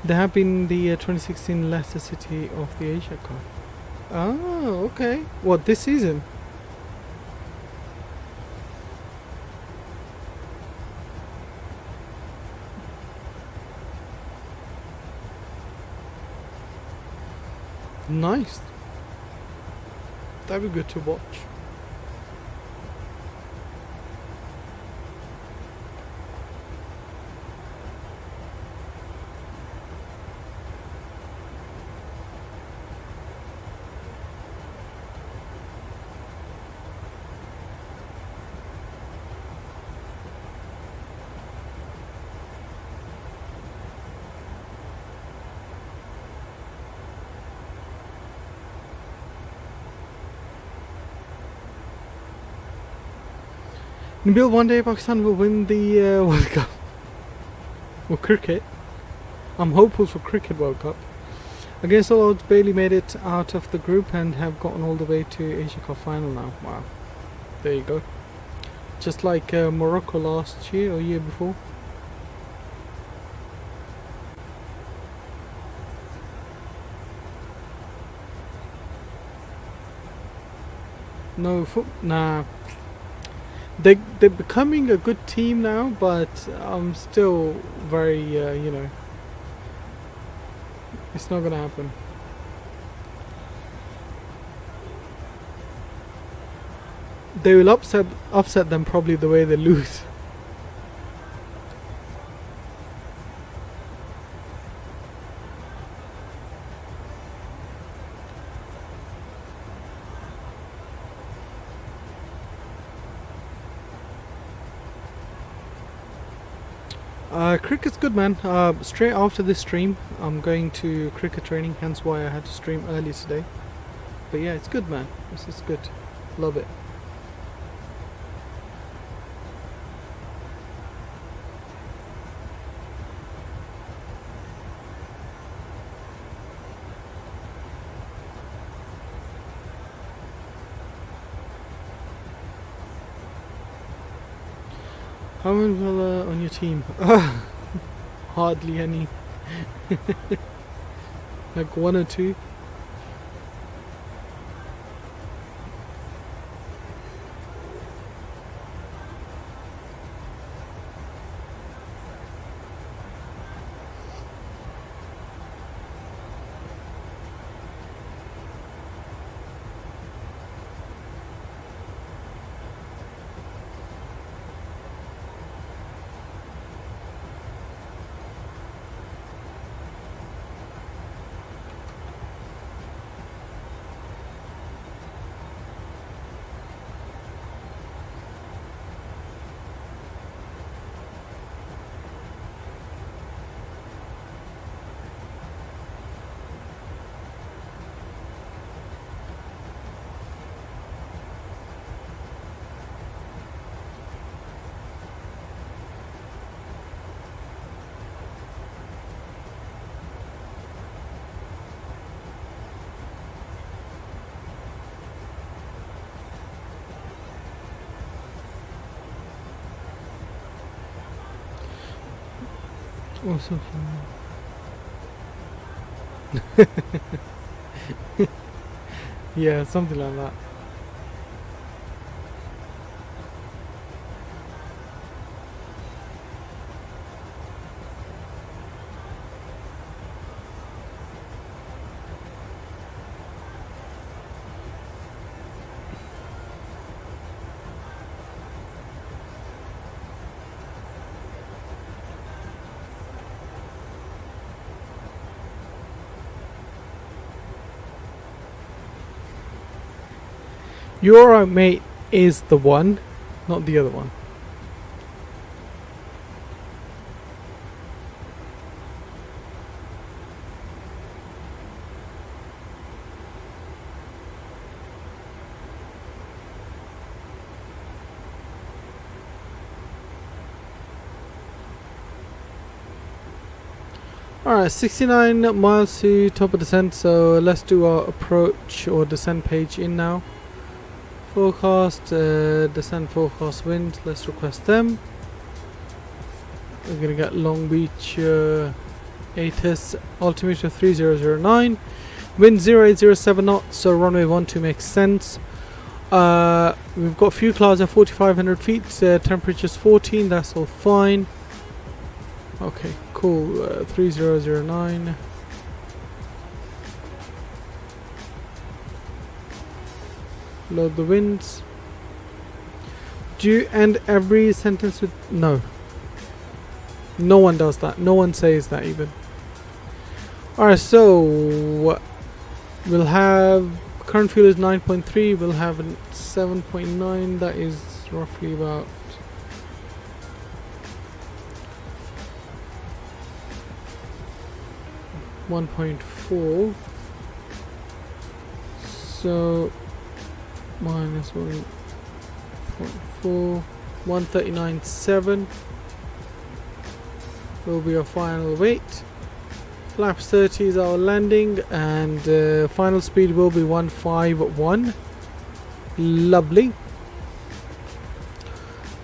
They have been the 2016 Leicester City of the Asia Cup. Oh, okay. What, this season? Nice. That'd be good to watch. Nabil, one day Pakistan will win the World Cup. Or cricket. I'm hopeful for Cricket World Cup. Against all odds, Bailey made it out of the group and have gotten all the way to Asia Cup final now. Wow. There you go. Just like Morocco last year or year before. No, nah. They're becoming a good team now, but I'm still very, you know, it's not gonna happen. They will upset them probably the way they lose. Cricket's good, man. Straight after this stream, I'm going to cricket training, hence why I had to stream early today. But yeah, it's good, man. This is good. Love it. How many people on your team? Hardly any. Like one or two. Or something. Yeah, something like that. You alright, mate, is the one, not the other one. Alright, 69 miles to top of descent, so let's do our approach or descent page in now. Forecast, descent forecast wind, let's request them. We're gonna get Long Beach ATIS, altimeter 3009, wind 0807 knots, so runway 12 makes sense. We've got a few clouds at 4,500 feet, temperature's 14, that's all fine. Okay, cool, 3009. Load the winds. Do you end every sentence with no? No one does that. No one says that even. Alright, so we'll have current fuel is 9.3. We'll have 7.9. That is roughly about 1.4. So minus 1.4, 139.7 will be our final weight. Flaps 30 is our landing, and final speed will be 151. Lovely.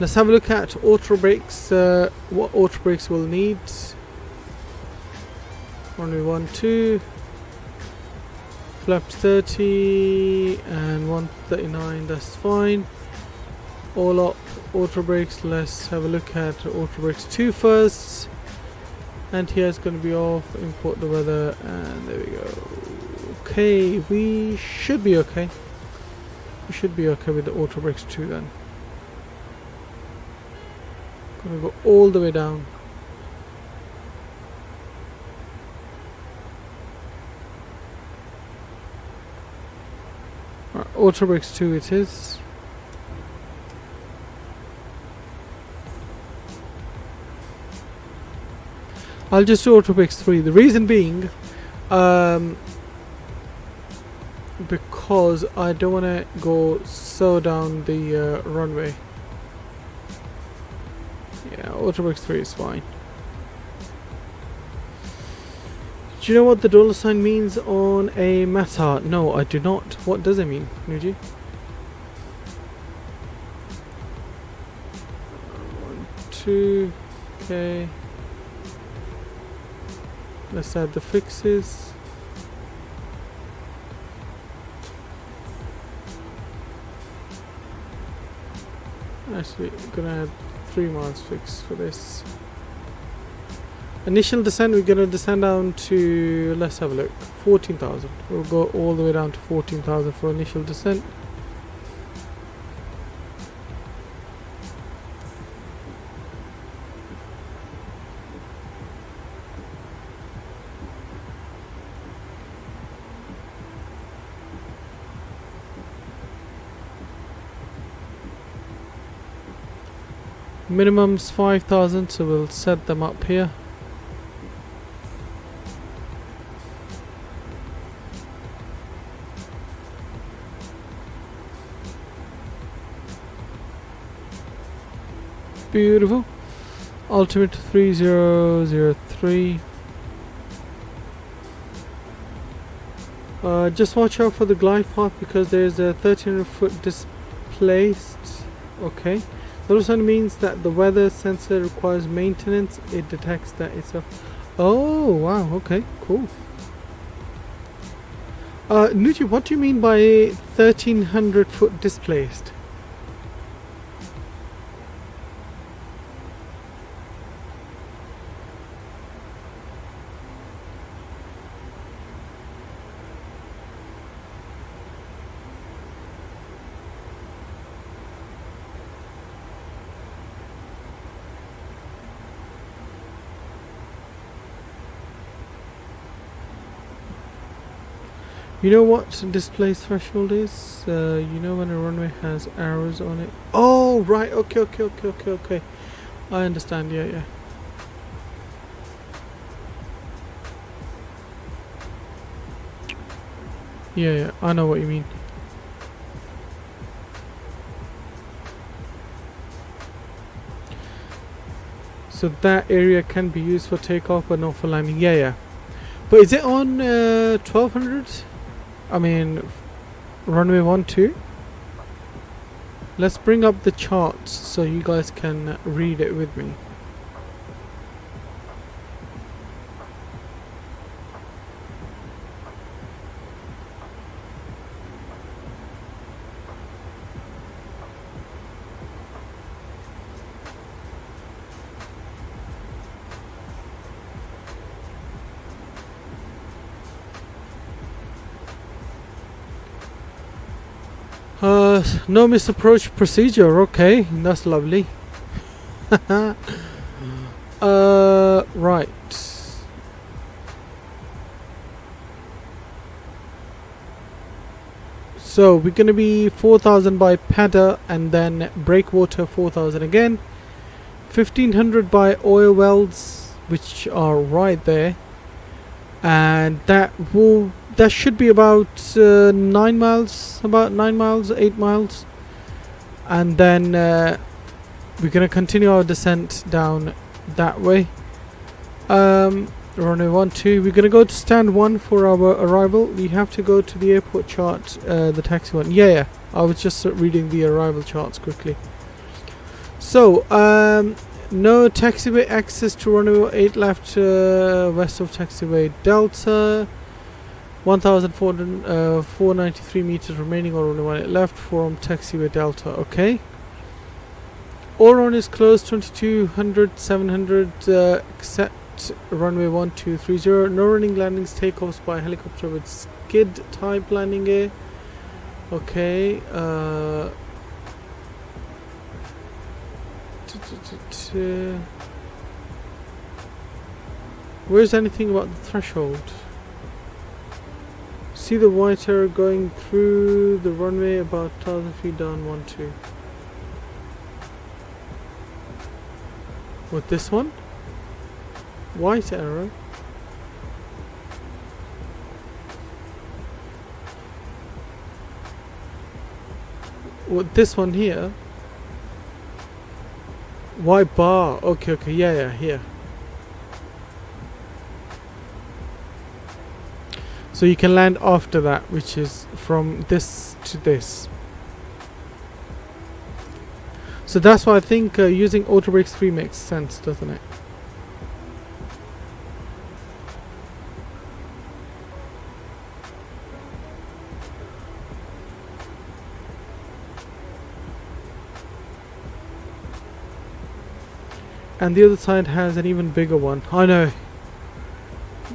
Let's have a look at auto brakes. What auto brakes we'll need. Runway 12. Flaps 30 and 139, that's fine. All up auto brakes. Let's have a look at auto brakes 2 first. And here's going to be off. Import the weather, and there we go. Okay, we should be okay. We should be okay with the auto brakes 2 then. Gonna go all the way down. Auto brakes 2 it is. I'll just do auto brakes 3. The reason being, because I don't want to go so down the runway. Yeah, auto brakes 3 is fine. Do you know what the $sign means on a meta? No, I do not. What does it mean, Nuji? 1, 2, okay. Let's add the fixes. Actually, I'm gonna add 3 miles fix for this. Initial descent, we're gonna descend down to, let's have a look, 14,000. We'll go all the way down to 14,000 for initial descent. Minimum's 5,000, so we'll set them up here. Beautiful. Altimeter 3003. Just watch out for the glide path because there's a 1300 foot displaced. Okay, Auto send means that the weather sensor requires maintenance. It detects that it's a... Oh, wow, okay, cool. Nuji, what do you mean by 1300 foot displaced? You know what displace threshold is? You know when a runway has arrows on it? Oh, right, okay. I understand, yeah. Yeah, I know what you mean. So that area can be used for takeoff but not for landing. Yeah. But is it on 1200? I mean, runway 12? Let's bring up the charts so you guys can read it with me. No misapproach procedure, okay, that's lovely. Right. So we're gonna be 4000 by padder and then breakwater 4000 again. 1500 by oil wells, which are right there, and that should be about 9 miles, 8 miles, and then we're gonna continue our descent down that way. Runway 12, we're gonna go to stand 1 for our arrival. We have to go to the airport chart, the taxi one. Yeah, I was just reading the arrival charts quickly. So no taxiway access to runway 8 left, west of taxiway Delta. 1,493 meters remaining on runway 1 left from taxiway Delta. Okay. All run is closed 2200, 700, except runway 1230. No running landings, takeoffs by helicopter with skid type landing gear. Okay. Where's anything about the threshold? See the white arrow going through the runway about 1000 feet down 12. What, this one? White arrow? What, this one here? White bar. Okay, yeah, here. So you can land after that, which is from this to this. So that's why I think using auto brakes 3 makes sense, doesn't it? And the other side has an even bigger one. I know.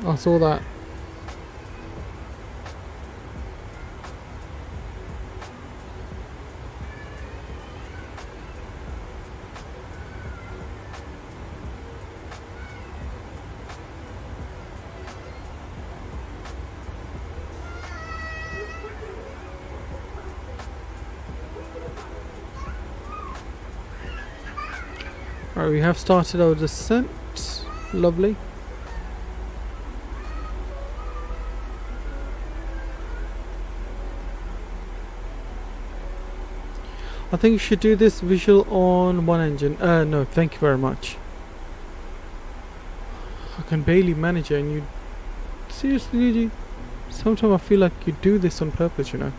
I saw that. Alright, we have started our descent. Lovely. I think you should do this visual on one engine. No, thank you very much. I can barely manage it, and you... Seriously, Luigi? Sometimes I feel like you do this on purpose, you know.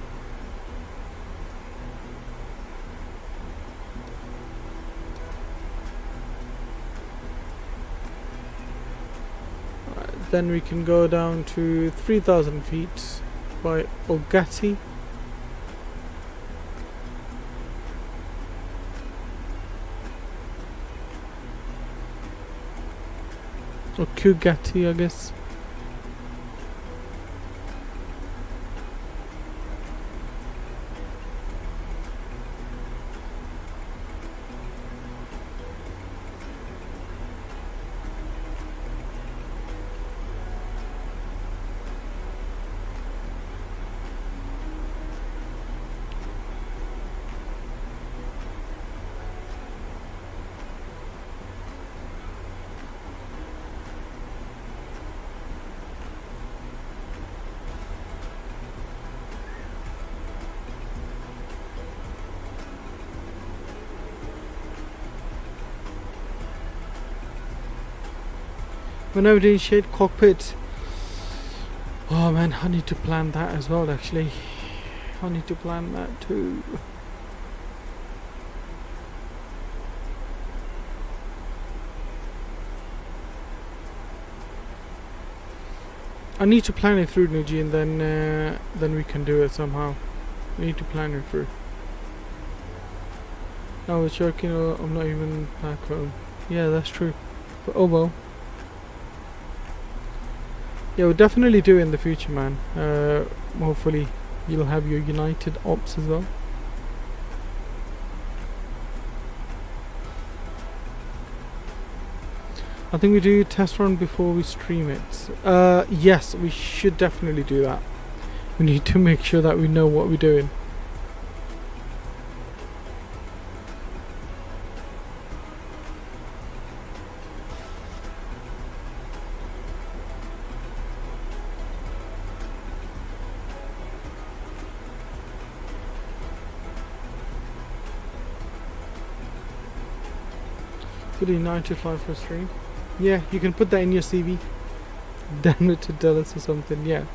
then we can go down to 3,000 feet by Ogati. Or Kugati, I guess. Whenever doing shade cockpit, oh man, I need to plan that as well. Actually, I need to plan that too. I need to plan it through, Nuji, and then we can do it somehow. We need to plan it through. I was joking. I'm not even back home. Yeah, that's true. But oh well. Yeah, we'll definitely do it in the future, man. Hopefully you'll have your United Ops as well. I think we do test run before we stream it. Yes, we should definitely do that. We need to make sure that we know what we're doing. Good 95 for a stream. Yeah, you can put that in your CV. Damn it to Dallas or something, yeah.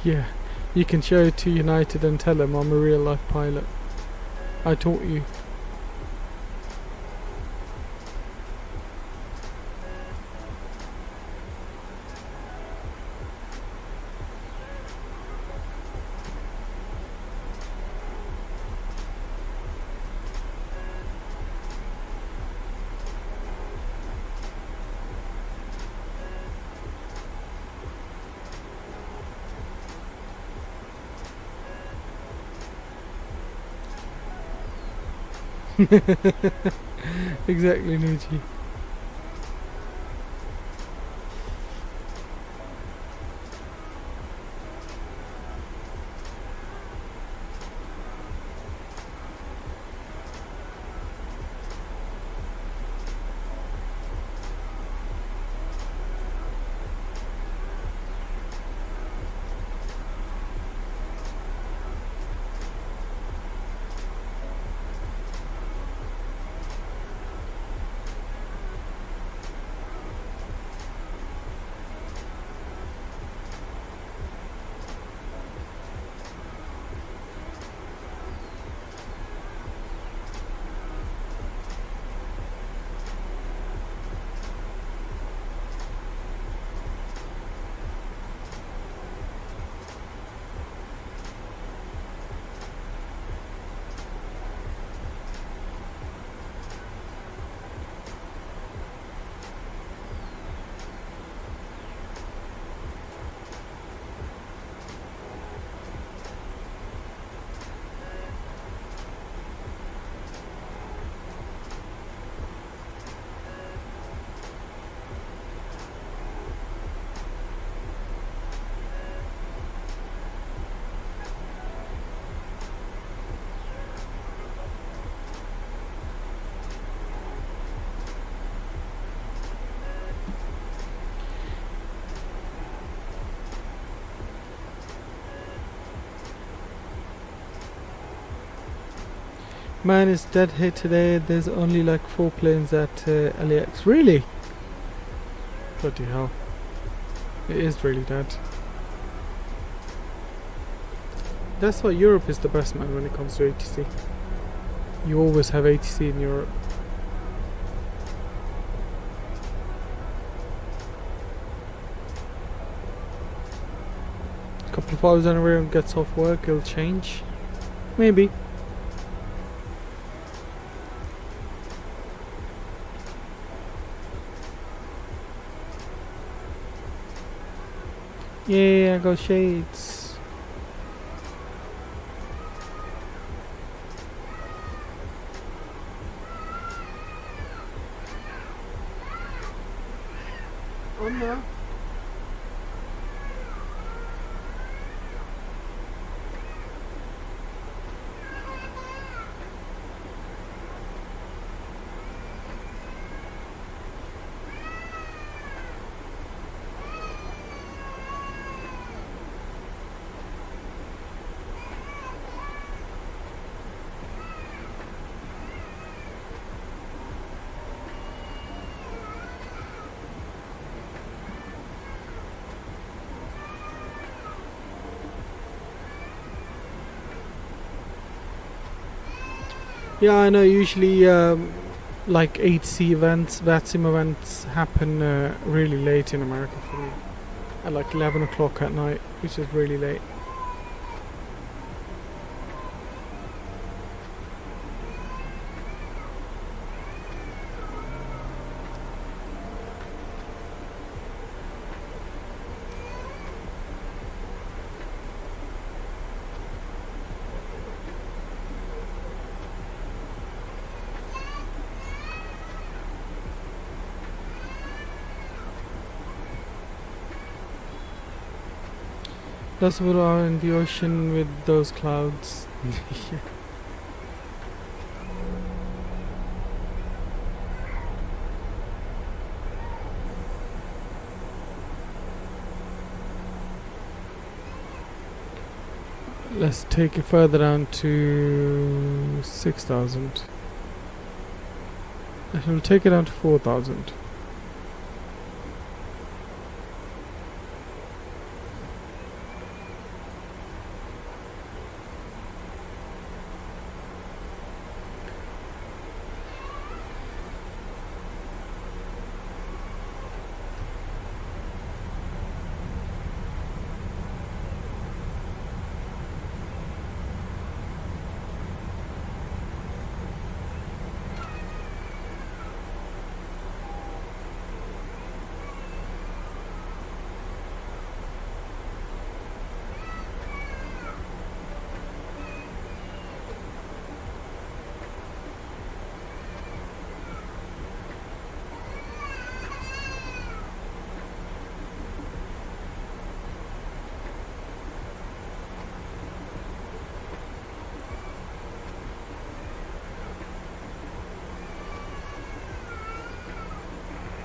Yeah, you can show it to United and tell them I'm a real life pilot. I taught you. Exactly, Nuji. Man is dead here today. There's only like 4 planes at LAX. Really? Bloody hell. It is really dead. That's why Europe is the best, man, when it comes to ATC. You always have ATC in Europe. Couple of hours and everyone gets off work, it'll change. Maybe. Yeah, I got shades. Oh no. Yeah, I know. Usually, like ATC events, VATSIM events happen really late in America for me. At like 11 o'clock at night, which is really late. That's what are in the ocean with those clouds. Yeah. Let's take it further down to 6,000. And we'll take it down to 4,000.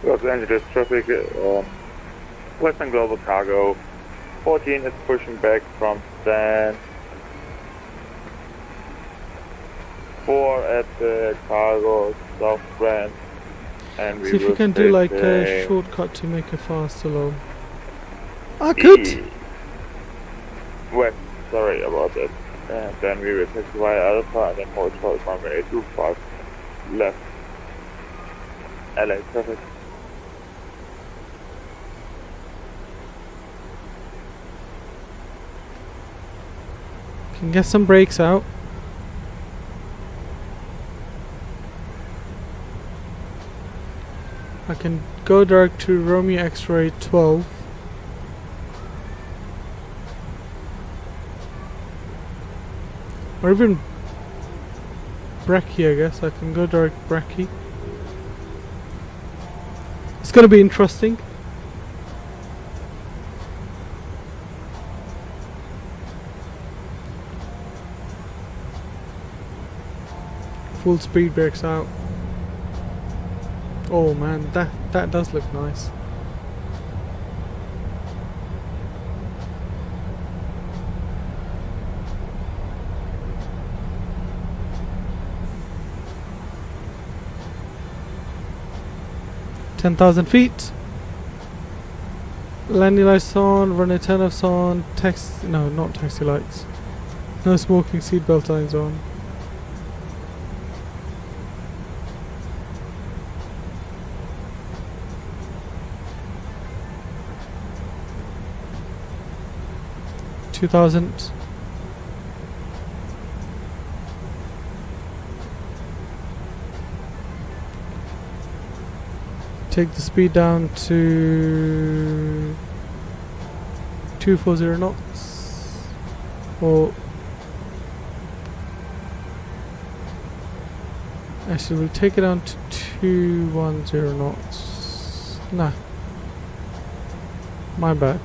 Los Angeles traffic, Western Global Cargo, 14 is pushing back from stand 4 at the cargo south branch, and we See if will you can do like a stay shortcut to make it faster, low. I could! west, sorry about that, and then we will taxi via Alpha and then hotel runway 25 left, LA traffic. Can get some brakes out. I can go direct to Romeo X-ray 12. Or even Brecci, I guess. I can go direct Brecci. It's gonna be interesting. Full speed brakes out. Oh man, that does look nice. 10,000 feet. Landing lights on, running turn-offs on, no, not taxi lights. No smoking, seatbelt signs on. $2,000. Take the speed down to 240 knots, or actually we'll take it down to 210 knots. Nah, my bad.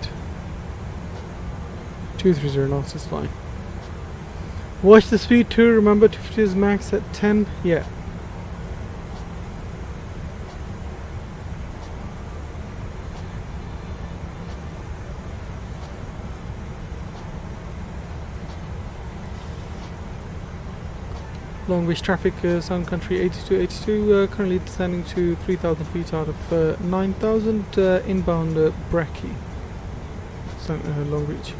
230 knots is fine. Watch the speed too. Remember 250 is max at 10. Yeah. Long range traffic, Sound Country 8282, currently descending to 3,000 feet out of 9,000, inbound Bracky, Long Reach.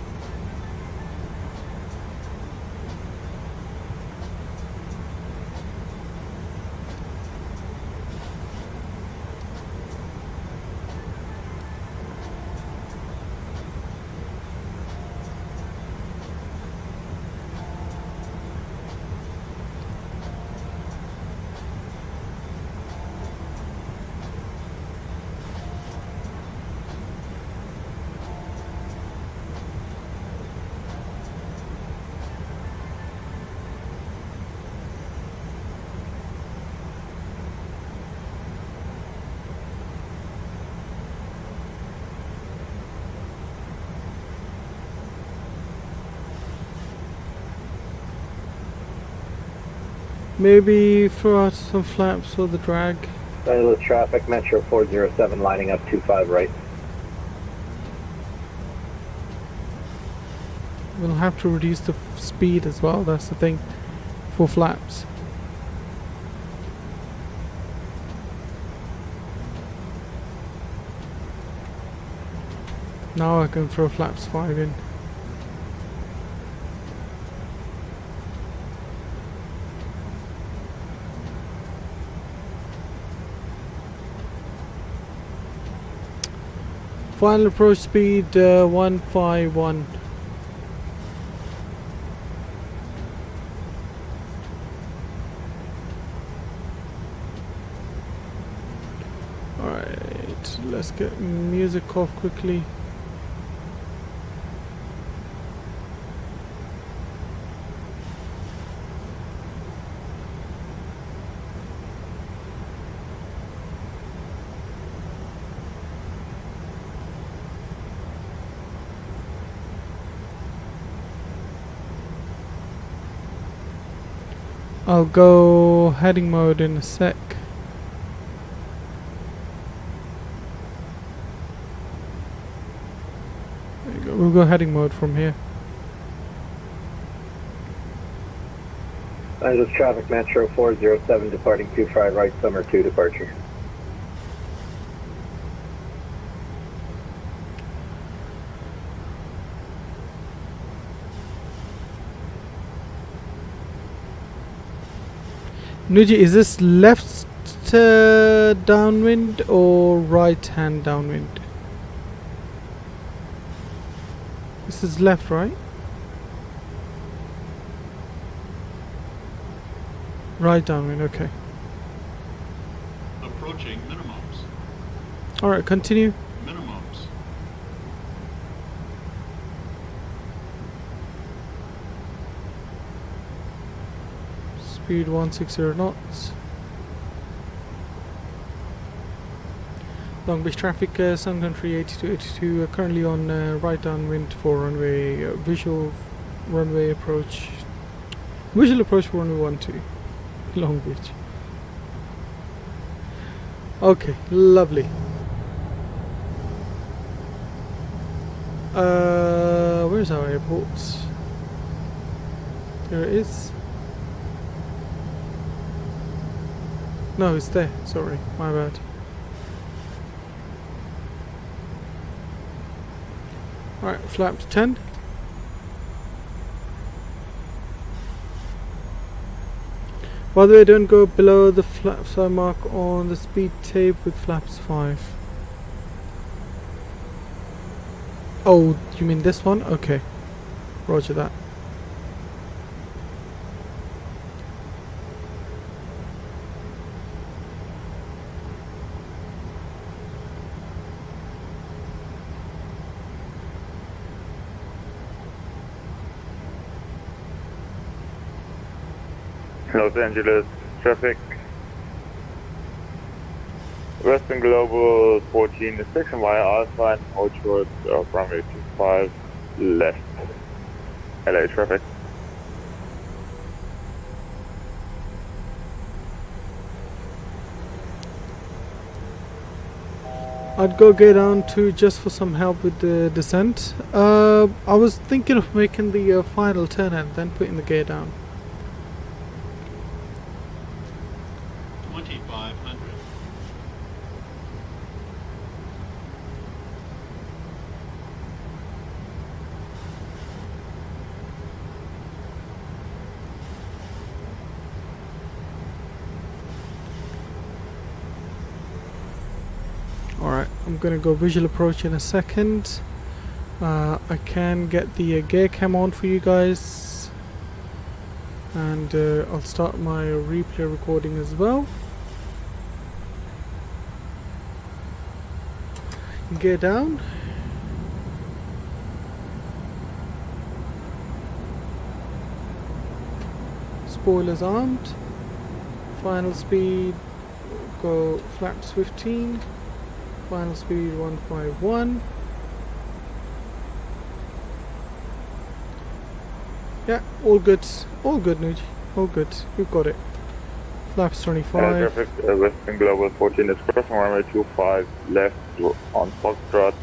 Maybe throw out some flaps for the drag. Pilot traffic, Metro 407 lining up 25 right. We'll have to reduce the speed as well, that's the thing, for flaps. Now I can throw flaps 5 in. Final approach speed 151. Alright, let's get music off quickly. I'll go heading mode in a sec. There you go. We'll go heading mode from here. Pilot traffic, Metro 407 departing 25 right, summer 2 departure. Nuji, is this left downwind or right hand downwind? This is left, right? Right downwind, okay. Approaching minimums. Alright, continue. Minimums. Speed 160 knots. Long Beach traffic, Sun Country 8282, currently on right downwind for runway, visual runway approach. Visual approach for runway 12, Long Beach. Okay, lovely. Where's our airport? There it is. No, it's there. Sorry, my bad. Alright, flaps 10. By the way, don't go below the flaps I mark on the speed tape with flaps 5. Oh, you mean this one? Okay. Roger that. Los Angeles traffic. Western Global 14 is section via Alpha and hold short of runway 25 left. LA traffic. I'd go get down to just for some help with the descent. I was thinking of making the final turn and then putting the gear down. 2500. Alright, I'm gonna go visual approach in a second. I can get the gear cam on for you guys, and I'll start my replay recording as well. Gear down. Spoilers armed. Final speed, go flaps 15. Final speed 151. Yeah, all good. All good, Nuj. All good. You've got it. Flaps 25. Traffic, Western Global 14 is crossing runway 25 left on Foxtrot.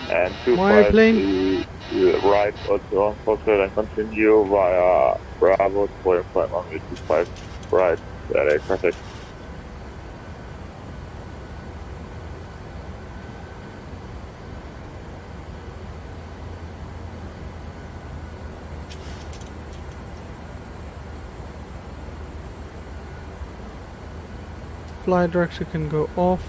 And 25 plane? right also on Foxtrot and continue via Bravo for flight runway 25 right. LA traffic. Flight director can go off.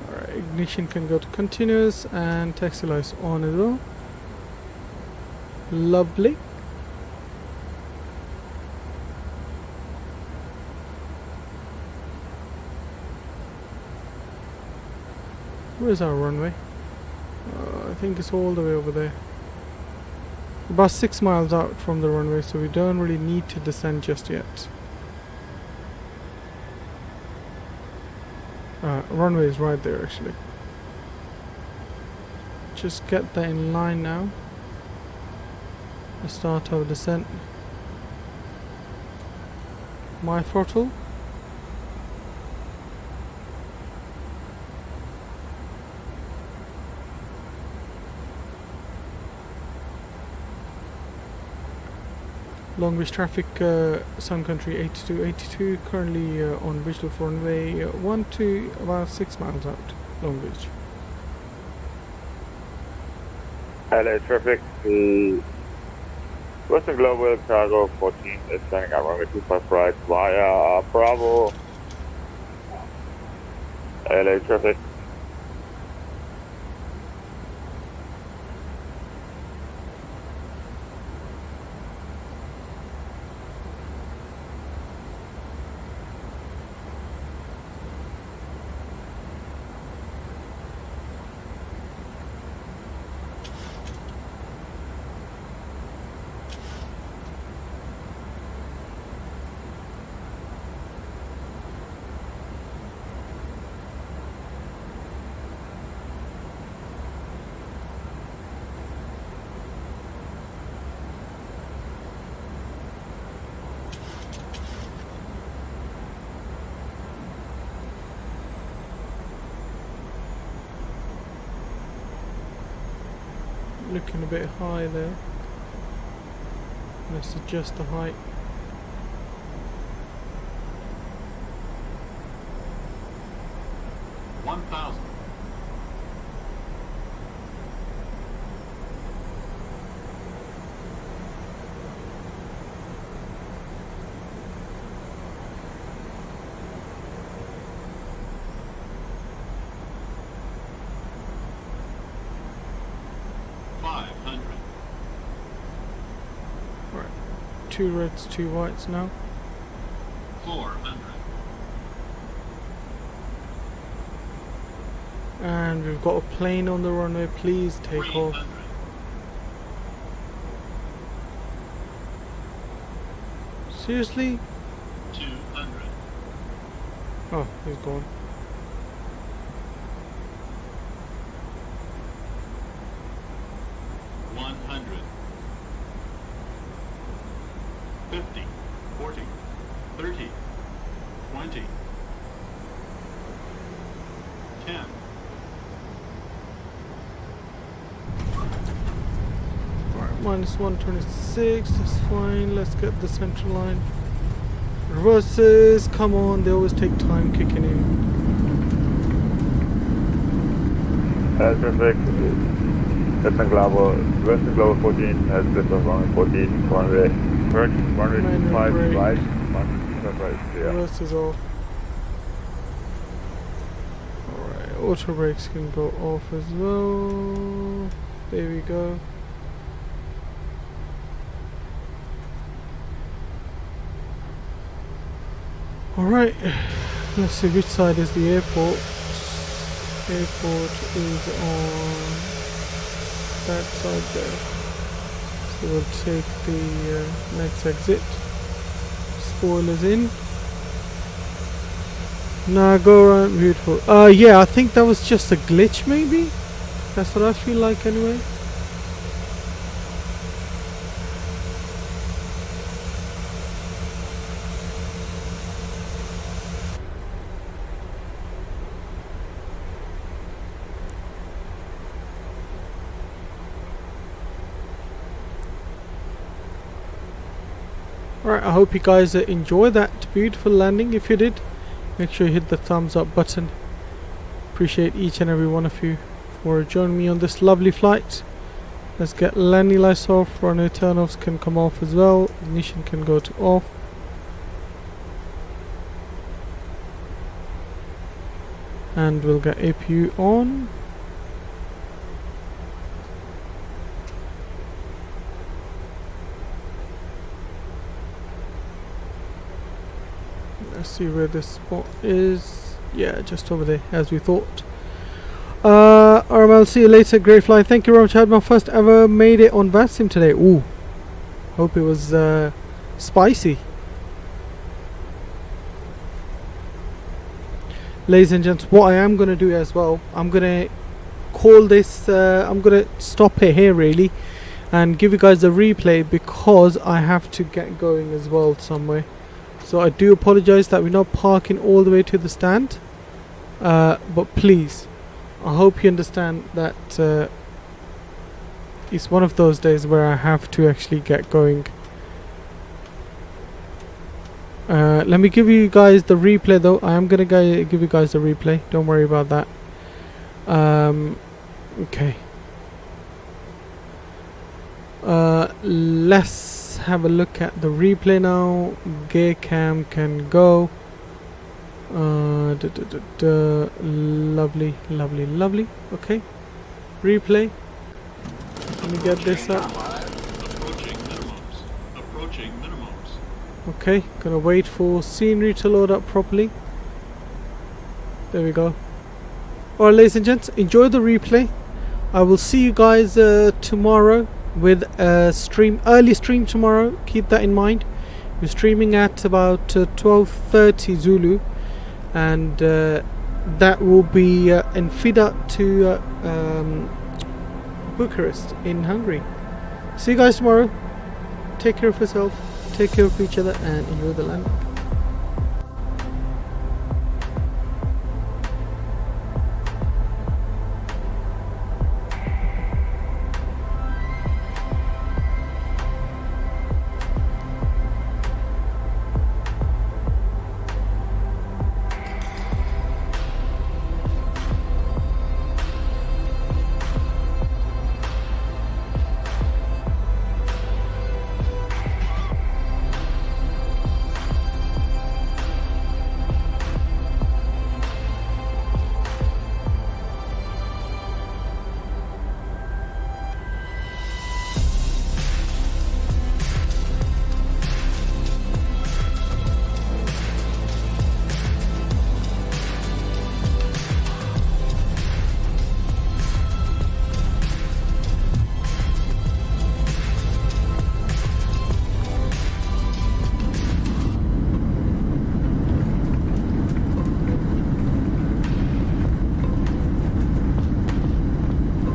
Alright, ignition can go to continuous and taxi lights on as well. Lovely. Where's our runway? I think it's all the way over there. About 6 miles out from the runway, so we don't really need to descend just yet. Runway is right there actually. Just get that in line now. Let's start our descent. My throttle. Long range traffic, Sun Country 8282, currently on visual for runway 12, about 6 miles out, long range. LA traffic, Western Global Cargo 14 is standing at runway 25 right via Bravo. LA traffic. Looking a bit high there. Let's adjust the height. 1,000. 500. Right. 2 reds, 2 whites now. 400. And we've got a plane on the runway. Please take off. 300. Seriously? 200. Oh, he's gone. 100. 50. 40. 30. 20. 10. Alright, minus 126, that's fine. Let's get the central line. Reverses, come on, they always take time kicking in. Traffic, Western Global 14 has left of runway 14, runway 25 brake. right, 125 right, yeah. Reverses off. Alright, auto brakes can go off as well. There we go. Alright, let's see which side is the airport. Airport is on that side there. So we'll take the next exit. Spoilers in. Nah, go around, beautiful. Yeah, I think that was just a glitch maybe? That's what I feel like anyway. Alright, I hope you guys enjoy that beautiful landing. If you did, make sure you hit the thumbs up button. Appreciate each and every one of you for joining me on this lovely flight. Let's get landing lights off. Runway turn-offs can come off as well. Ignition can go to off. And we'll get APU on. Let's see where this spot is. Yeah, just over there, as we thought. Alright, I'll see you later. Great flight. Thank you very much. I had my first ever made it on VASIM today. Ooh. Hope it was spicy. Ladies and gents, what I am going to do as well, I'm going to call this, I'm going to stop it here really and give you guys a replay because I have to get going as well somewhere. So I do apologize that we're not parking all the way to the stand, but please, I hope you understand that it's one of those days where I have to actually get going. Let me give you guys the replay though. I am gonna give you guys the replay, don't worry about that. Okay, let's have a look at the replay now. Gear cam can go. Lovely, lovely, lovely. Okay, replay. Let me get this up. Approaching minimums. Approaching minimums. Okay, gonna wait for scenery to load up properly. There we go. Alright, ladies and gents, enjoy the replay. I will see you guys tomorrow with a stream, early stream tomorrow. Keep that in mind. We're streaming at about 12:30 Zulu, and that will be in Fida to Bucharest in Hungary. See you guys tomorrow. Take care of yourself, take care of each other, and enjoy the landing.